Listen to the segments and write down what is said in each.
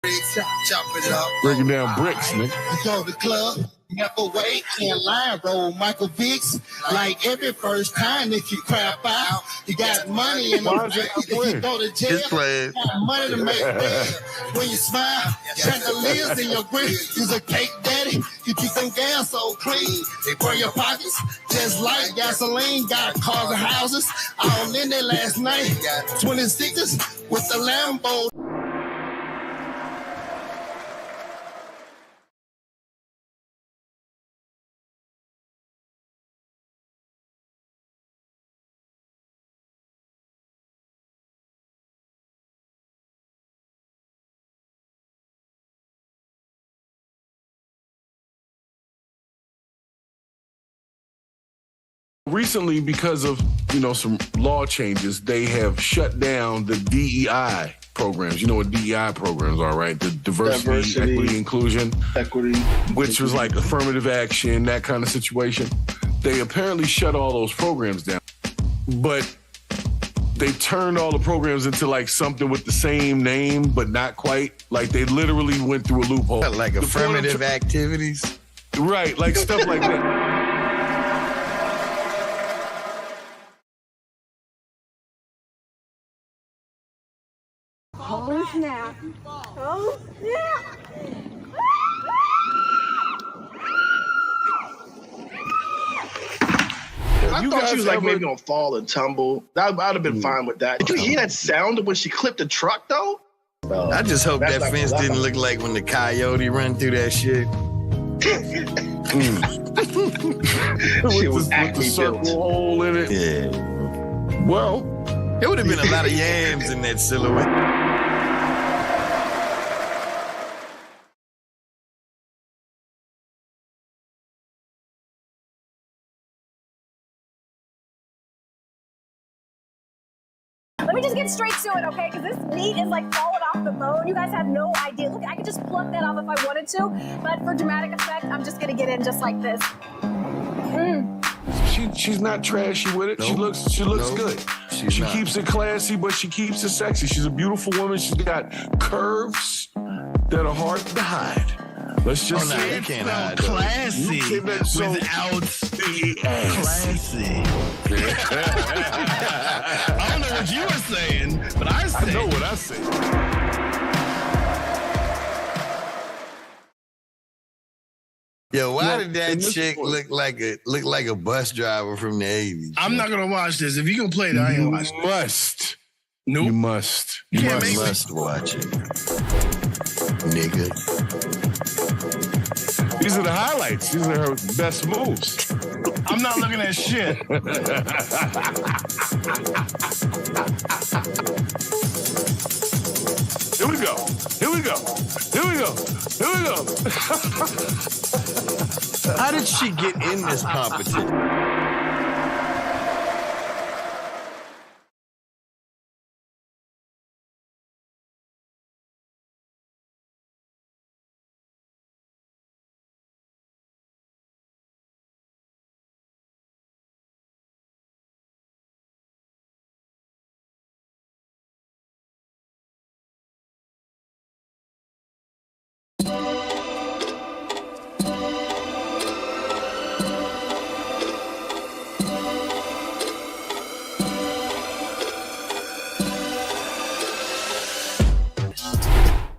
Chop it up. Breaking down bricks, nigga. You go to the club, never wait in line, roll Michael Vicks. Like every first time if you crap out, you got money in the if you go to jail, you got money to make bed. When you smile, chandeliers in your grip. You's a cake daddy, you keep them gas so clean. They burn your pockets just like gasoline. Got cars and houses all in there last night. 26s with the Lambo. Recently, because of, some law changes, they have shut down the DEI programs. You know what DEI programs are, right? The diversity, equity, inclusion. Which was like affirmative action, that kind of situation. They apparently shut all those programs down. But they turned all the programs into like something with the same name, but not quite. Like they literally went through a loophole. Like affirmative activities? Right, like stuff like that. Oh snap! Oh snap! I thought she was like maybe gonna fall and tumble. I'd have been fine with that. Did you hear that sound when she clipped the truck though? I just hope that fence didn't look like when the coyote run through that shit. She was acting built. Hole in it. Yeah. Well, there would have been a lot of yams in that silhouette. Let me just get straight to it, okay? Because this meat is like falling off the bone. You guys have no idea. Look, I could just pluck that off if I wanted to, but for dramatic effect, I'm just gonna get in just like this. She's not trashy with it. Nope. She looks good. She keeps it classy, but she keeps it sexy. She's a beautiful woman. She's got curves that are hard to hide. Let's just say you can't hide classy without classy. I don't know what you were saying, but I know what I said. Yo, why did that chick look like a bus driver from the 80s? I'm not gonna watch this. If you can play that, I ain't watching. You must. Nope. You must. You must watch it, nigga. These are the highlights. These are her best moves. I'm not looking at shit. Here we go. Here we go. Here we go. Here we go. How did she get in this competition?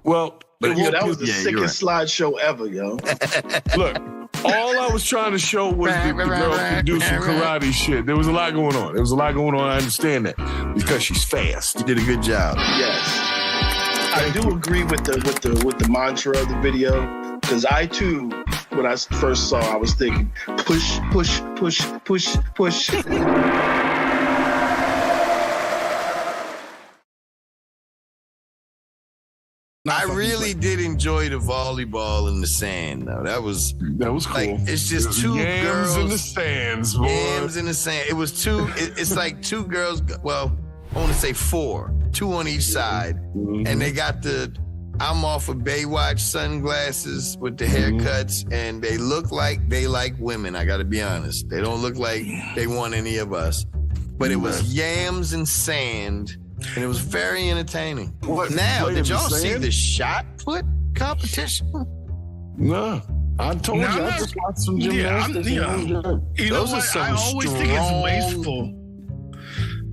Well, but yeah, that was the sickest slideshow ever, yo. Look, all I was trying to show was the girl can do some karate shit. There was a lot going on. I understand that because she's fast. You did a good job. Yes, I do agree with the mantra of the video because I too, when I first saw, I was thinking push, push, push, push, push. I really did enjoy the volleyball in the sand, though. That was cool. Like, it's just two girls in the stands, boy. Yams in the sand. It was two. It's like two girls. Well, I want to say four, two on each side, and they got the I'm off of Baywatch sunglasses with the haircuts, and they look like they like women. I got to be honest. They don't look like they want any of us. But it was yams and sand And it was very entertaining. What? Now, did y'all see Sand? the shot put competition? No. I told you, I just watched some gymnastics. You know Those are what? some I always think it's strong- wasteful.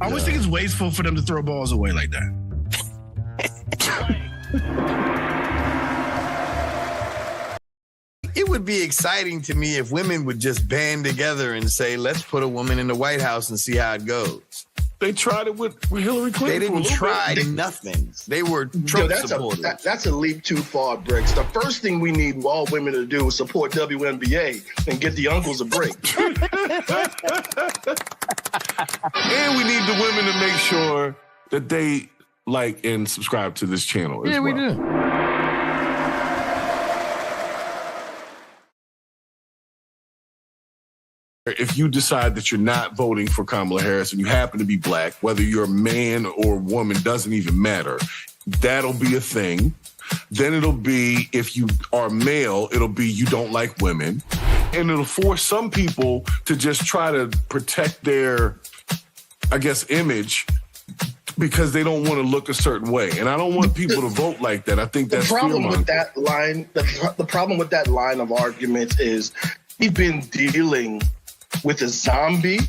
I always think it's wasteful for them to throw balls away like that. It would be exciting to me if women would just band together and say, let's put a woman in the White House and see how it goes. They tried it with Hillary Clinton. They didn't try nothing. They were Trump supporters. That's a leap too far, Brix. The first thing we need all women to do is support WNBA and get the uncles a break. And we need the women to make sure that they like and subscribe to this channel as well. We do. If you decide that you're not voting for Kamala Harris and you happen to be black, whether you're a man or woman, doesn't even matter. That'll be a thing. Then it'll be, if you are male, it'll be you don't like women. And it'll force some people to just try to protect their, I guess, image because they don't want to look a certain way. And I don't want people to vote like that. I think that's the problem with that line. The problem with that line of arguments is we've been dealing with a zombie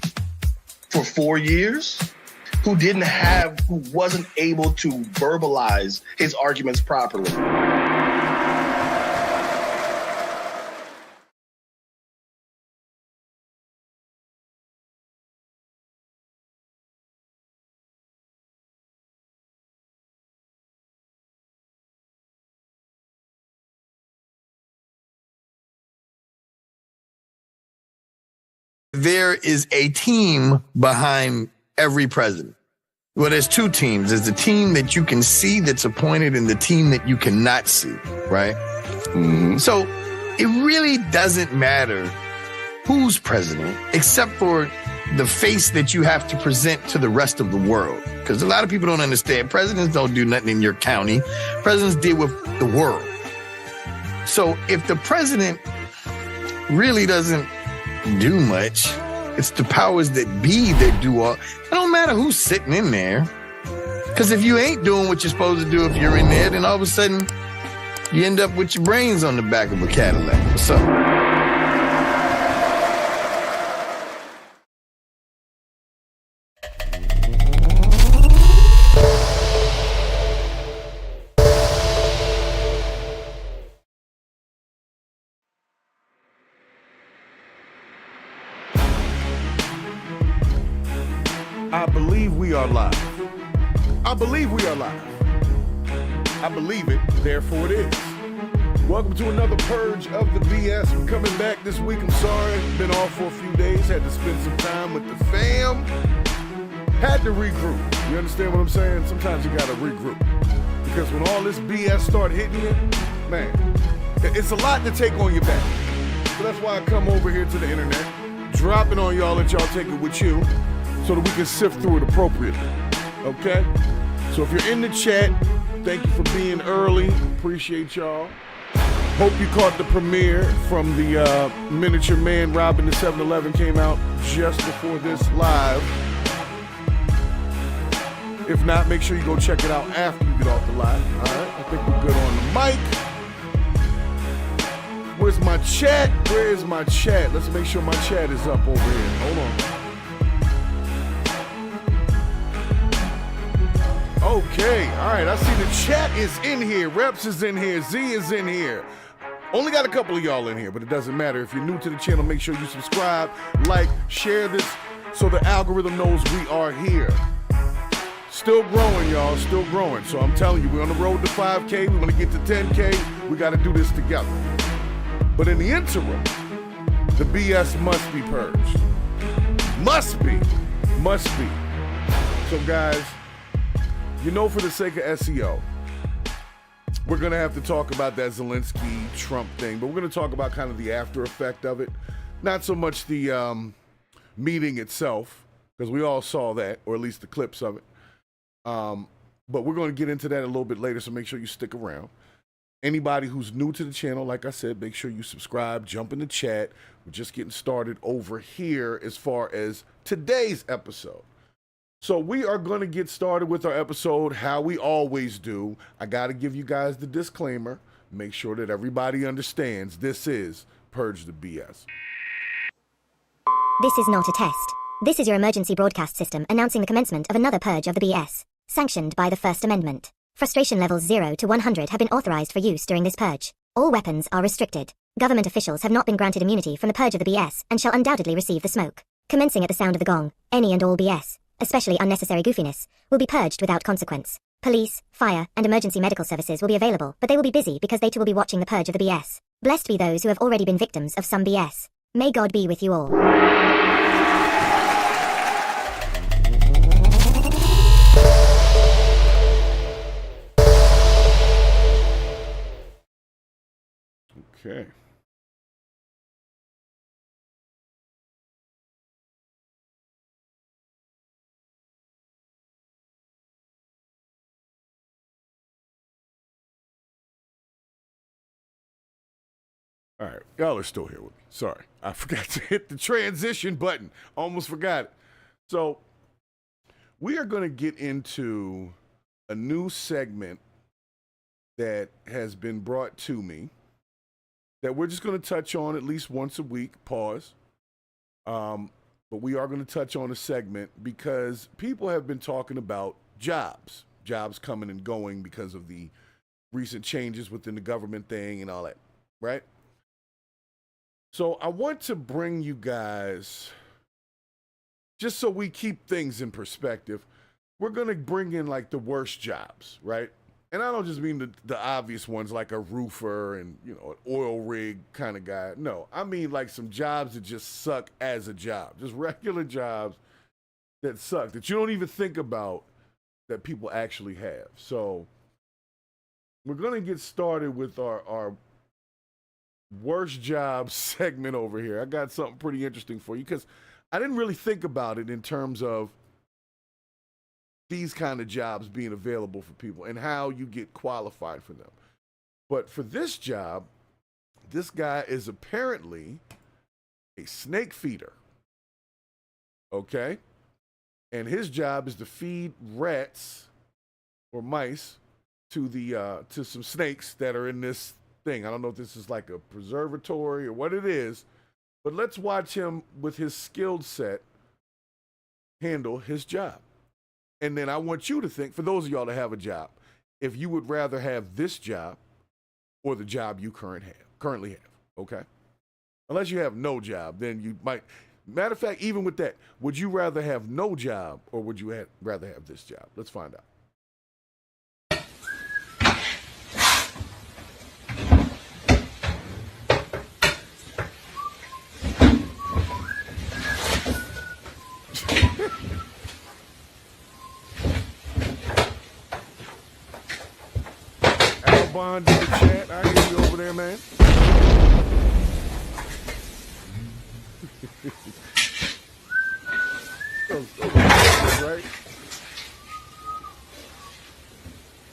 for 4 years who wasn't able to verbalize his arguments properly. There is a team behind every president. Well, there's two teams. There's the team that you can see that's appointed and the team that you cannot see, right? Mm-hmm. So it really doesn't matter who's president, except for the face that you have to present to the rest of the world. Because a lot of people don't understand. Presidents don't do nothing in your county. Presidents deal with the world. So if the president really doesn't do much, it's the powers that be that do all. It don't matter who's sitting in there. Because if you ain't doing what you're supposed to do if you're in there, then all of a sudden you end up with your brains on the back of a Cadillac. What's up? I believe we are live. I believe we are live. I believe it, therefore it is. Welcome to another Purge of the BS. We're coming back this week. I'm sorry, been off for a few days. Had to spend some time with the fam. Had to regroup. You understand what I'm saying? Sometimes you gotta regroup. Because when all this BS start hitting you, man, it's a lot to take on your back. So that's why I come over here to the internet, drop it on y'all, let y'all take it with you, so that we can sift through it appropriately, okay? So if you're in the chat, thank you for being early. Appreciate y'all. Hope you caught the premiere from the Miniature Man robbing the 7-Eleven came out just before this live. If not, make sure you go check it out after you get off the live. All right, I think we're good on the mic. Where's my chat? Where is my chat? Let's make sure my chat is up over here. Hold on. Okay, all right, I see the chat is in here. Reps is in here. Z is in here. Only got a couple of y'all in here, but it doesn't matter. If you're new to the channel, make sure you subscribe, like, share this so the algorithm knows we are here. Still growing, y'all, still growing. So I'm telling you, we're on the road to 5K. We want to get to 10K. We got to do this together. But in the interim, the BS must be purged. Must be. Must be. So guys, you know, for the sake of SEO, we're going to have to talk about that Zelensky-Trump thing, but we're going to talk about kind of the after effect of it. Not so much the meeting itself, because we all saw that, or at least the clips of it. But we're going to get into that a little bit later, so make sure you stick around. Anybody who's new to the channel, like I said, make sure you subscribe, jump in the chat. We're just getting started over here as far as today's episode. So we are going to get started with our episode how we always do. I got to give you guys the disclaimer. Make sure that everybody understands this is Purge the BS. This is not a test. This is your emergency broadcast system announcing the commencement of another purge of the BS, sanctioned by the First Amendment. Frustration levels 0 to 100 have been authorized for use during this purge. All weapons are restricted. Government officials have not been granted immunity from the purge of the BS and shall undoubtedly receive the smoke. Commencing at the sound of the gong, any and all BS, especially unnecessary goofiness, will be purged without consequence. Police, fire, and emergency medical services will be available, but they will be busy because they too will be watching the purge of the BS. Blessed be those who have already been victims of some BS. May God be with you all. Okay. All right, y'all are still here with me. Sorry, I forgot to hit the transition button. Almost forgot it. So we are going to get into a new segment that has been brought to me that we're just going to touch on at least once a week. Pause. But we are going to touch on a segment because people have been talking about jobs coming and going because of the recent changes within the government thing and all that, right? So I want to bring you guys, just so we keep things in perspective, we're going to bring in like the worst jobs, right? And I don't just mean the obvious ones like a roofer and, you know, an oil rig kind of guy. No, I mean like some jobs that just suck as a job. Just regular jobs that suck, that you don't even think about that people actually have. So we're going to get started with our worst job segment over here. I got something pretty interesting for you because I didn't really think about it in terms of these kind of jobs being available for people and how you get qualified for them. But for this job, this guy is apparently a snake feeder. Okay? And his job is to feed rats or mice to the to some snakes that are in this thing. I don't know if this is like a preservatory or what it is, but let's watch him with his skilled set handle his job. And then I want you to think, for those of y'all that have a job, if you would rather have this job or the job you currently have, okay? Unless you have no job, then you might. Matter of fact, even with that, would you rather have no job or would you rather have this job? Let's find out. Bond in the chat. I hear you over there, man. Right?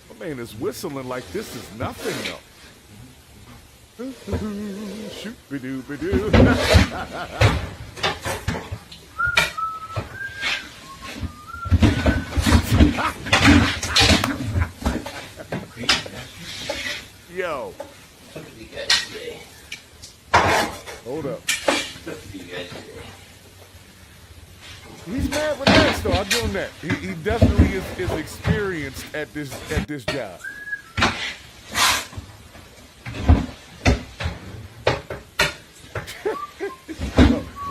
My man is whistling like this is nothing, though. Shoot-be-doo-be-doo. Yo. Hold up. He's mad relaxed though. I'll give him that. He definitely is experienced at this job.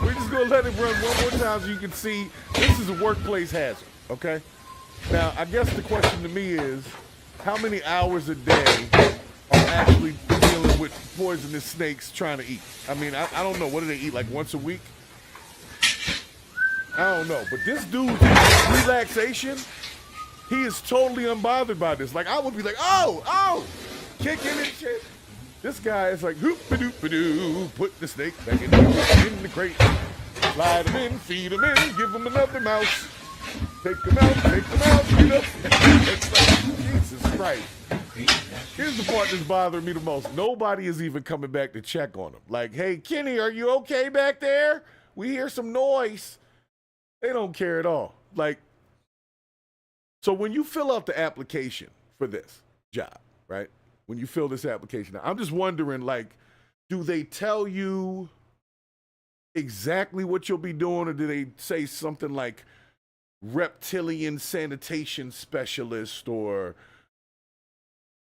We're just gonna let it run one more time so you can see this is a workplace hazard. Okay. Now I guess the question to me is, how many hours a day are actually dealing with poisonous snakes trying to eat? I mean, I don't know. What do they eat, like once a week? I don't know. But this dude's relaxation, he is totally unbothered by this. Like, I would be like, oh, kicking and shit. This guy is like, hoop-a-doop-a-doo, put the snake back in the crate, slide him in, feed him in, give him another mouse, take him out, you know? It's like, Jesus Christ. Here's the part that's bothering me the most. Nobody is even coming back to check on him. Like, hey, Kenny, are you okay back there? We hear some noise. They don't care at all. Like, So when you fill out the application for this job, right? When you fill this application out, I'm just wondering, like, do they tell you exactly what you'll be doing, or do they say something like reptilian sanitation specialist, or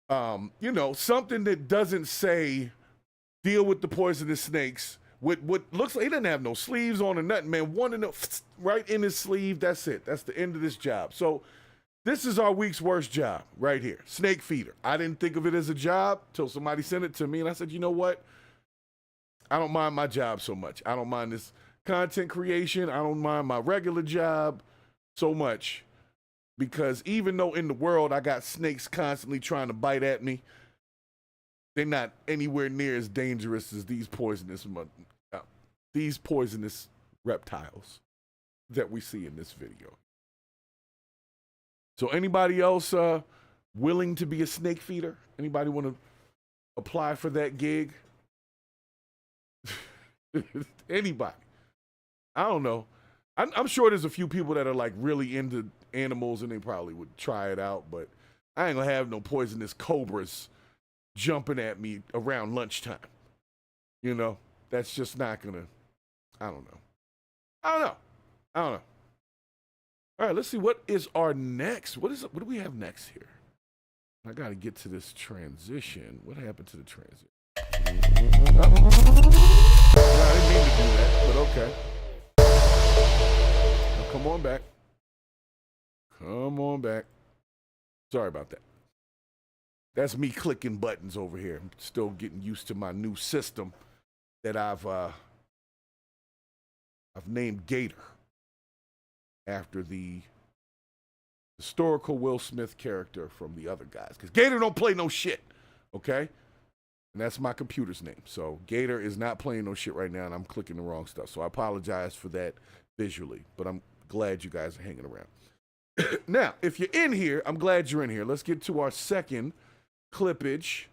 something that doesn't say deal with the poisonous snakes? What looks like he doesn't have no sleeves on or nothing, man. One in the right in his sleeve. That's it. That's the end of this job. So this is our week's worst job right here. Snake feeder. I didn't think of it as a job till somebody sent it to me, and I said, you know what? I don't mind my job so much. I don't mind this content creation. I don't mind my regular job so much, because even though in the world I got snakes constantly trying to bite at me, they're not anywhere near as dangerous as these poisonous reptiles that we see in this video. So anybody else willing to be a snake feeder? Anybody want to apply for that gig? Anybody? I don't know. I'm sure there's a few people that are like really into animals and they probably would try it out, but I ain't gonna have no poisonous cobras jumping at me around lunchtime. That's just not gonna, I don't know. All right, let's see, what is our next? What do we have next here? I gotta get to this transition. What happened to the transition? I didn't mean to do that, but okay. Now come on back. Come on back. Sorry about that. That's me clicking buttons over here. I'm still getting used to my new system that I've named Gator, after the historical Will Smith character from The Other Guys. Because Gator don't play no shit, okay? And that's my computer's name. So Gator is not playing no shit right now, and I'm clicking the wrong stuff. So I apologize for that visually, but I'm glad you guys are hanging around. Now, if you're in here, I'm glad you're in here. Let's get to our second clippage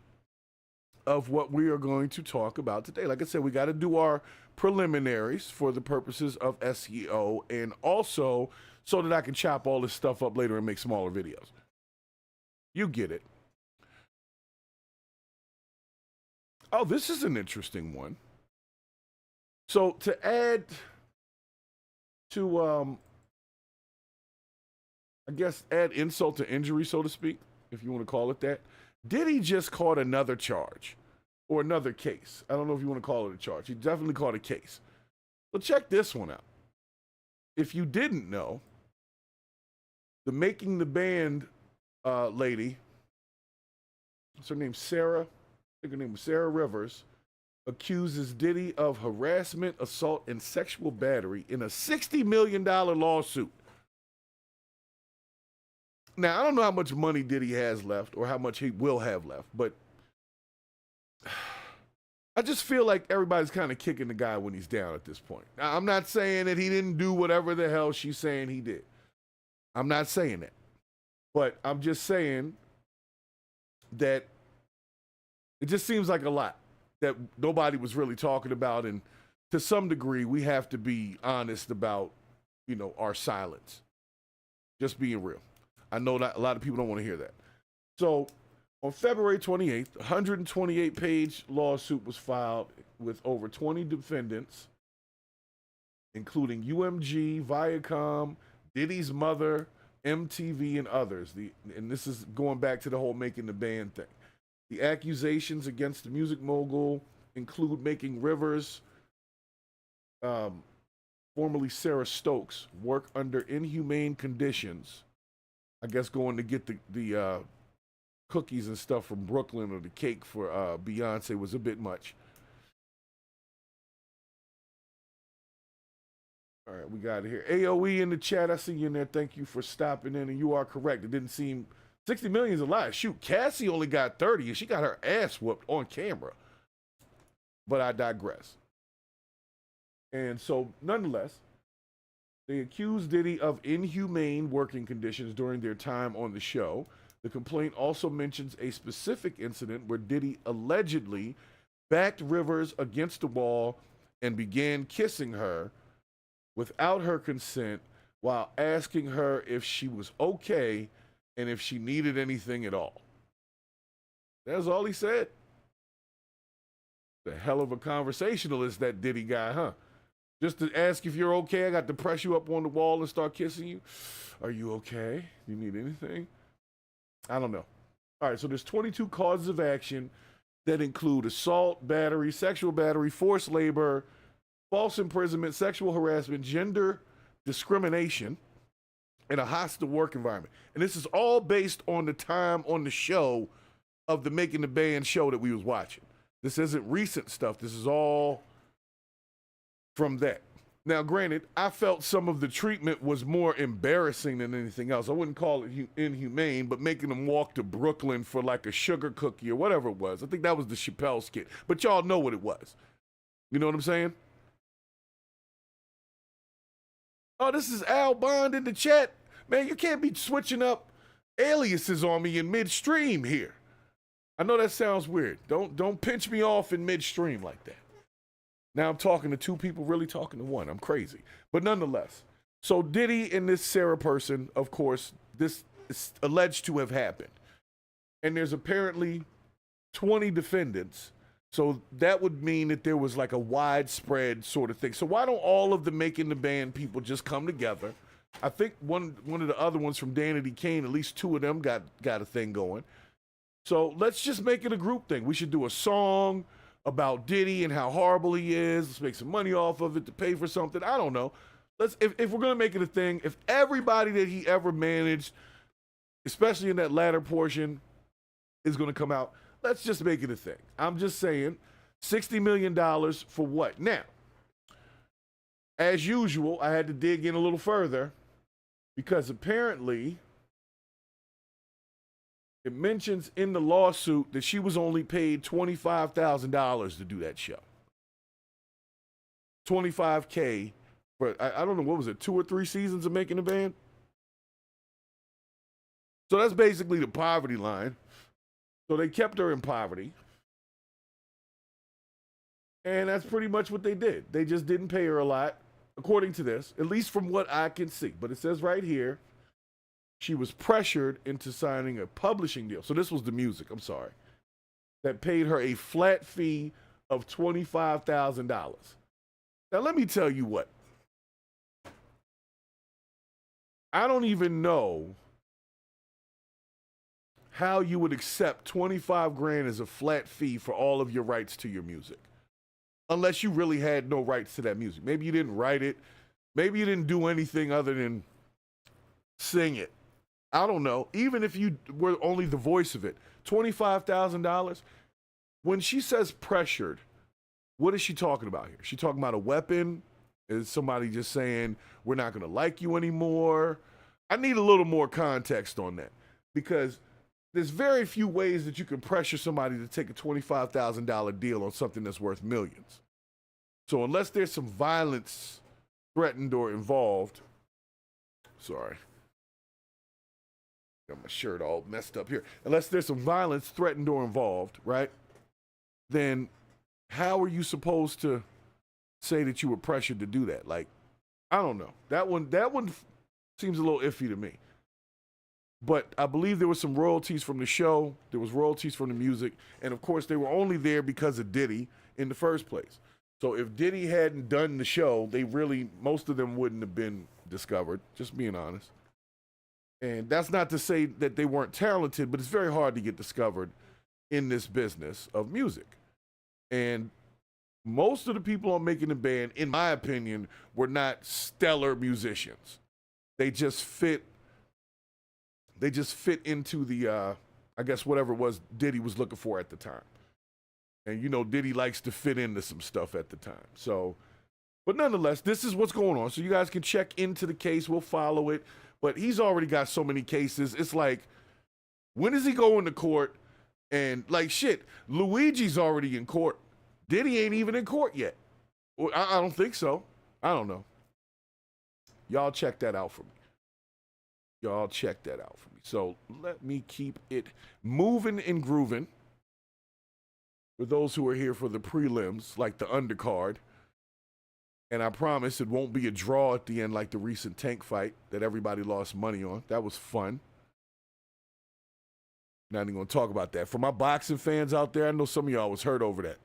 of what we are going to talk about today. Like I said, we got to do our preliminaries for the purposes of SEO, and also so that I can chop all this stuff up later and make smaller videos. You get it. Oh, this is an interesting one. So to add to, I guess, add insult to injury, so to speak, if you want to call it that, Diddy just caught another charge, or another case. I don't know if you want to call it a charge. He definitely caught a case. Well, check this one out. If you didn't know, the Making the Band lady, what's her name, Sarah? I think her name was Sarah Rivers, accuses Diddy of harassment, assault, and sexual battery in a $60 million lawsuit. Now, I don't know how much money Diddy has left or how much he will have left, but I just feel like everybody's kind of kicking the guy when he's down at this point. Now, I'm not saying that he didn't do whatever the hell she's saying he did. I'm not saying that. But I'm just saying that it just seems like a lot that nobody was really talking about. And to some degree, we have to be honest about, our silence. Just being real. I know that a lot of people don't want to hear that. So on February 28th, a 128-page lawsuit was filed with over 20 defendants, including UMG, Viacom, Diddy's mother, MTV, and others. And this is going back to the whole Making the Band thing. The accusations against the music mogul include making Rivers, formerly Sarah Stokes, work under inhumane conditions. I guess going to get the cookies and stuff from Brooklyn, or the cake for Beyonce, was a bit much. All right, we got it here. AOE in the chat. I see you in there. Thank you for stopping in. And you are correct. It didn't seem 60 million is a lot. Shoot, Cassie only got 30, and she got her ass whooped on camera. But I digress. And so, nonetheless, they accused Diddy of inhumane working conditions during their time on the show. The complaint also mentions a specific incident where Diddy allegedly backed Rivers against the wall and began kissing her without her consent while asking her if she was okay and if she needed anything at all. That's all he said. The hell of a conversationalist, that Diddy guy, huh? Just to ask if you're okay, I got to press you up on the wall and start kissing you. Are you okay? You need anything? I don't know. All right, so there's 22 causes of action that include assault, battery, sexual battery, forced labor, false imprisonment, sexual harassment, gender discrimination, and a hostile work environment. And this is all based on the time on the show of the Making the Band show that we was watching. This isn't recent stuff. This is all from that. Now, granted, I felt some of the treatment was more embarrassing than anything else. I wouldn't call it inhumane, but making them walk to Brooklyn for like a sugar cookie or whatever it was. I think that was the Chapelle skit. But y'all know what it was. You know what I'm saying? Oh, this is Al Bond in the chat. Man, you can't be switching up aliases on me in midstream here. I know that sounds weird. Don't pinch me off in midstream like that. Now I'm talking to two people, really talking to one. I'm crazy. But nonetheless, so Diddy and this Sarah person, of course, this is alleged to have happened. And there's apparently 20 defendants. So that would mean that there was like a widespread sort of thing. So why don't all of the Making the Band people just come together? I think one of the other ones from Danity Kane, at least two of them got a thing going. So let's just make it a group thing. We should do a song about Diddy and how horrible he is. Let's make some money off of it to pay for something. I don't know. If we're gonna make it a thing, if everybody that he ever managed, especially in that latter portion, is gonna come out, let's just make it a thing. I'm just saying, $60 million for what? Now, as usual, I had to dig in a little further because apparently it mentions in the lawsuit that she was only paid $25,000 to do that show. $25K for, I don't know, what was it, 2 or 3 seasons of Making the Band? So that's basically the poverty line. So they kept her in poverty. And that's pretty much what they did. They just didn't pay her a lot, according to this, at least from what I can see. But it says right here, she was pressured into signing a publishing deal. So this was the music, I'm sorry, that paid her a flat fee of $25,000. Now, let me tell you what. I don't even know how you would accept 25 grand as a flat fee for all of your rights to your music. Unless you really had no rights to that music. Maybe you didn't write it. Maybe you didn't do anything other than sing it. I don't know. Even if you were only the voice of it, $25,000. When she says pressured, what is she talking about here? Is she talking about a weapon? Is somebody just saying, we're not going to like you anymore? I need a little more context on that because there's very few ways that you can pressure somebody to take a $25,000 deal on something that's worth millions. So unless there's some violence threatened or involved, sorry. Got my shirt all messed up here. Unless there's some violence threatened or involved, right? Then how are you supposed to say that you were pressured to do that? Like, I don't know. That one seems a little iffy to me. But I believe there was some royalties from the show. There was royalties from the music. And of course, they were only there because of Diddy in the first place. So if Diddy hadn't done the show, most of them wouldn't have been discovered, just being honest. And that's not to say that they weren't talented, but it's very hard to get discovered in this business of music. And most of the people on Making the Band, in my opinion, were not stellar musicians. They just fit into the, I guess, whatever it was Diddy was looking for at the time. And, you know, Diddy likes to fit into some stuff at the time. So, but nonetheless, this is what's going on. So you guys can check into the case. We'll follow it. But he's already got so many cases. It's like, when is he going to court? And like, shit, Luigi's already in court. Diddy ain't even in court yet. I don't think so. I don't know. Y'all check that out for me. So let me keep it moving and grooving. For those who are here for the prelims, like the undercard. And I promise it won't be a draw at the end like the recent tank fight that everybody lost money on. That was fun. Not even going to talk about that. For my boxing fans out there, I know some of y'all was hurt over that.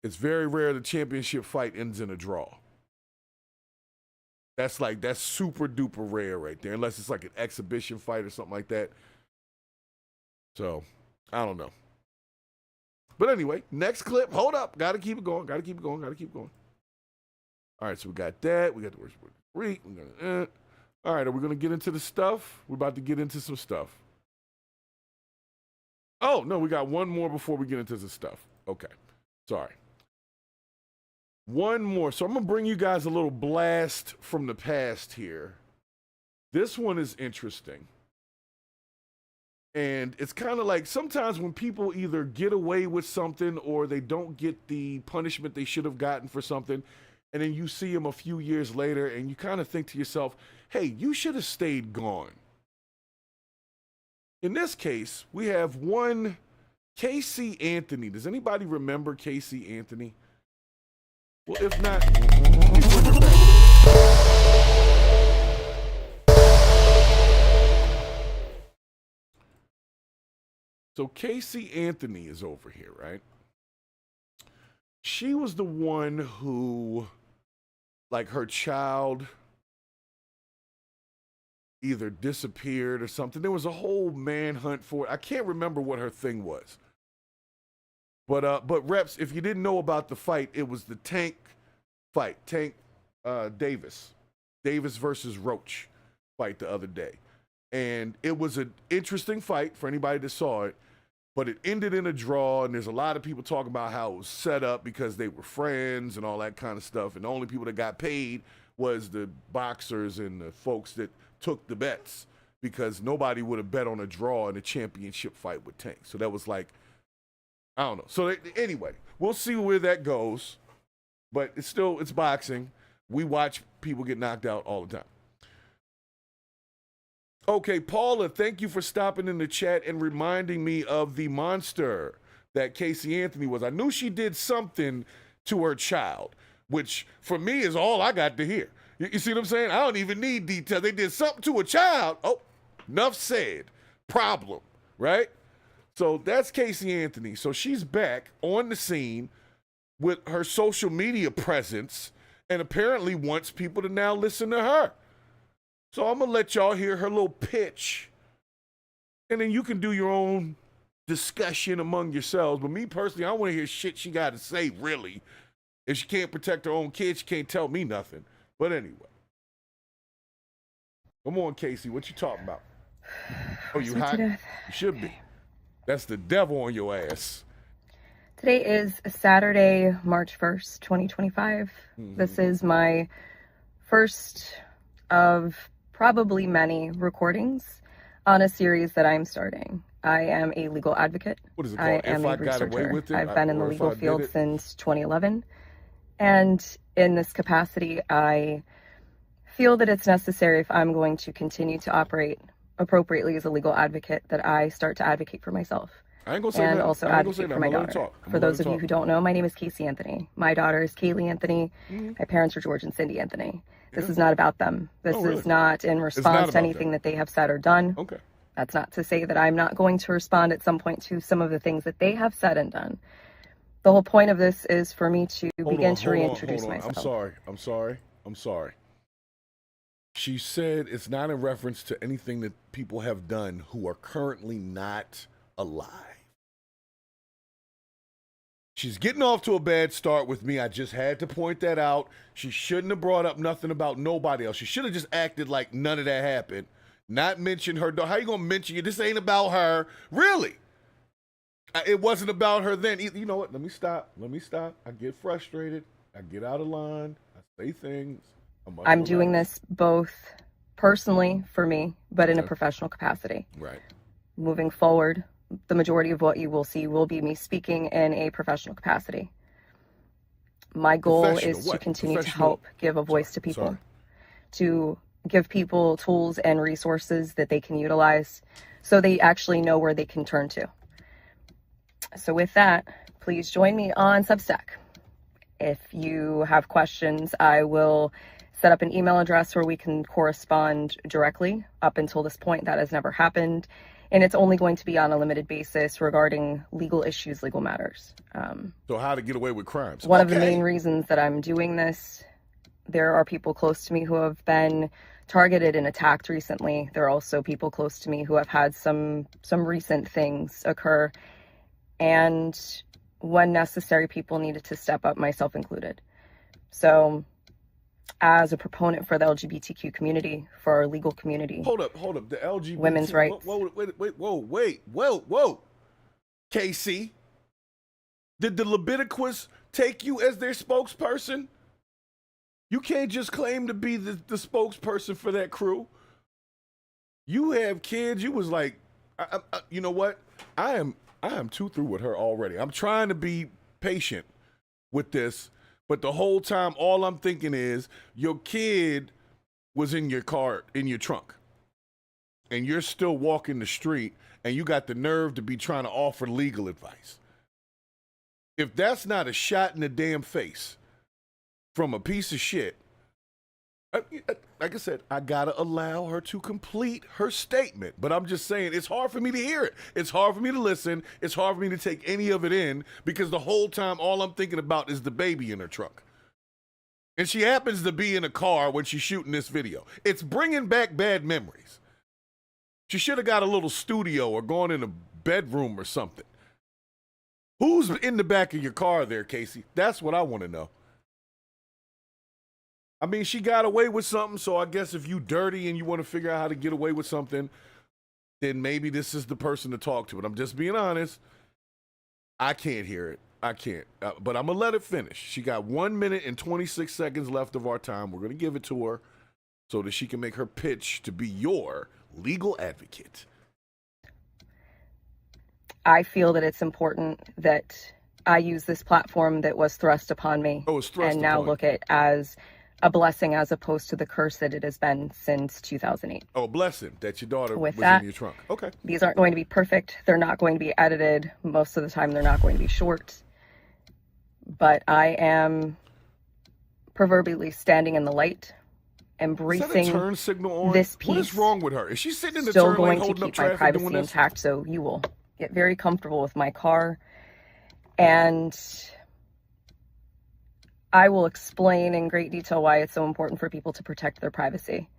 It's very rare the championship fight ends in a draw. That's super duper rare right there, unless it's like an exhibition fight or something like that. So, I don't know. But anyway, next clip. Hold up. Got to keep it going. All right, so we got that. We got the worst word of the week. All right, are we going to get into the stuff? We're about to get into some stuff. Oh, no, we got one more before we get into the stuff. Okay, sorry. One more. So I'm going to bring you guys a little blast from the past here. This one is interesting. And it's kind of like sometimes when people either get away with something or they don't get the punishment they should have gotten for something, and then you see them a few years later and you kind of think to yourself, hey, you should have stayed gone. In this case, we have one Casey Anthony. Does anybody remember Casey Anthony? Well, if not, let me bring it back. So Casey Anthony is over here, right? She was the one who, like, her child either disappeared or something. There was a whole manhunt for it. I can't remember what her thing was. But Reps, if you didn't know about the fight, it was the Tank fight. Davis versus Roach fight the other day. And it was an interesting fight for anybody that saw it, but it ended in a draw, and there's a lot of people talking about how it was set up because they were friends and all that kind of stuff, and the only people that got paid was the boxers and the folks that took the bets, because nobody would have bet on a draw in a championship fight with Tank. So that was like, I don't know. So anyway, we'll see where that goes, but it's boxing. We watch people get knocked out all the time. Okay, Paula, thank you for stopping in the chat and reminding me of the monster that Casey Anthony was. I knew she did something to her child, which for me is all I got to hear. You see what I'm saying? I don't even need details. They did something to a child. Oh, enough said. Problem, right? So that's Casey Anthony. So she's back on the scene with her social media presence and apparently wants people to now listen to her. So I'm going to let y'all hear her little pitch, and then you can do your own discussion among yourselves. But me personally, I don't want to hear shit she got to say, really. If she can't protect her own kids, she can't tell me nothing. But anyway. Come on, Casey. What you talking about? Oh, you hot? You should be. That's the devil on your ass. Today is Saturday, March 1st, 2025. Mm-hmm. This is my first of probably many recordings on a series that I'm starting. I am a legal advocate. What is it called? I am a researcher. I've been in the legal field since 2011. And in this capacity, I feel that it's necessary, if I'm going to continue to operate appropriately as a legal advocate, that I start to advocate for myself. I ain't gonna say and that. Also advocate for my daughter. For those of you who don't know, my name is Casey Anthony. My daughter is Kaylee Anthony. Mm-hmm. My parents are George and Cindy Anthony. This is not about them. This is not in response to anything that they have said or done. Okay. That's not to say that I'm not going to respond at some point to some of the things that they have said and done. The whole point of this is for me to begin to reintroduce myself. I'm sorry. She said it's not in reference to anything that people have done who are currently not alive. She's getting off to a bad start with me. I just had to point that out. She shouldn't have brought up nothing about nobody else. She should have just acted like none of that happened. Not mention her. How you gonna mention you? This ain't about her. Really? It wasn't about her then. You know what? Let me stop. I get frustrated. I get out of line. I say things. I'm doing this both personally for me, but in a professional capacity. Right. Moving forward, the majority of what you will see will be me speaking in a professional capacity. My goal is to continue to help give a voice to people, to give people tools and resources that they can utilize so they actually know where they can turn to. So with that, please join me on Substack. If you have questions, I will set up an email address where we can correspond directly. Up until this point, that has never happened. And it's only going to be on a limited basis regarding legal issues, legal matters. So how to get away with crimes. One of the main reasons that I'm doing this, there are people close to me who have been targeted and attacked recently. There are also people close to me who have had some recent things occur. And when necessary, people needed to step up, myself included. So as a proponent for the LGBTQ community, for our legal community. Hold up. The LGBT. Women's rights. Whoa. Casey, did the Leviticus take you as their spokesperson? You can't just claim to be the spokesperson for that crew. You have kids. You was like, you know what? I am too through with her already. I'm trying to be patient with this. But the whole time, all I'm thinking is your kid was in your car, in your trunk, and you're still walking the street, and you got the nerve to be trying to offer legal advice. If that's not a shot in the damn face from a piece of shit, like I said, I gotta allow her to complete her statement. But I'm just saying, it's hard for me to hear it. It's hard for me to listen. It's hard for me to take any of it in because the whole time, all I'm thinking about is the baby in her trunk. And she happens to be in a car when she's shooting this video. It's bringing back bad memories. She should have got a little studio or gone in a bedroom or something. Who's in the back of your car there, Casey? That's what I want to know. I mean, she got away with something, so I guess if you dirty and you want to figure out how to get away with something, then maybe this is the person to talk to. But I'm just being honest. I can't hear it. I can't. But I'm going to let it finish. She got 1 minute and 26 seconds left of our time. We're going to give it to her so that she can make her pitch to be your legal advocate. I feel that it's important that I use this platform that was thrust upon me and now look at as a blessing as opposed to the curse that it has been since 2008. Oh, a blessing that your daughter was in your trunk. Okay. These aren't going to be perfect. They're not going to be edited. Most of the time, they're not going to be short. But I am proverbially standing in the light, embracing turn signal on? This piece. What is wrong with her? Is she sitting in the still turn lane going to holding keep up my traffic privacy doing this? intact, so you will get very comfortable with my car. And I will explain in great detail why it's so important for people to protect their privacy.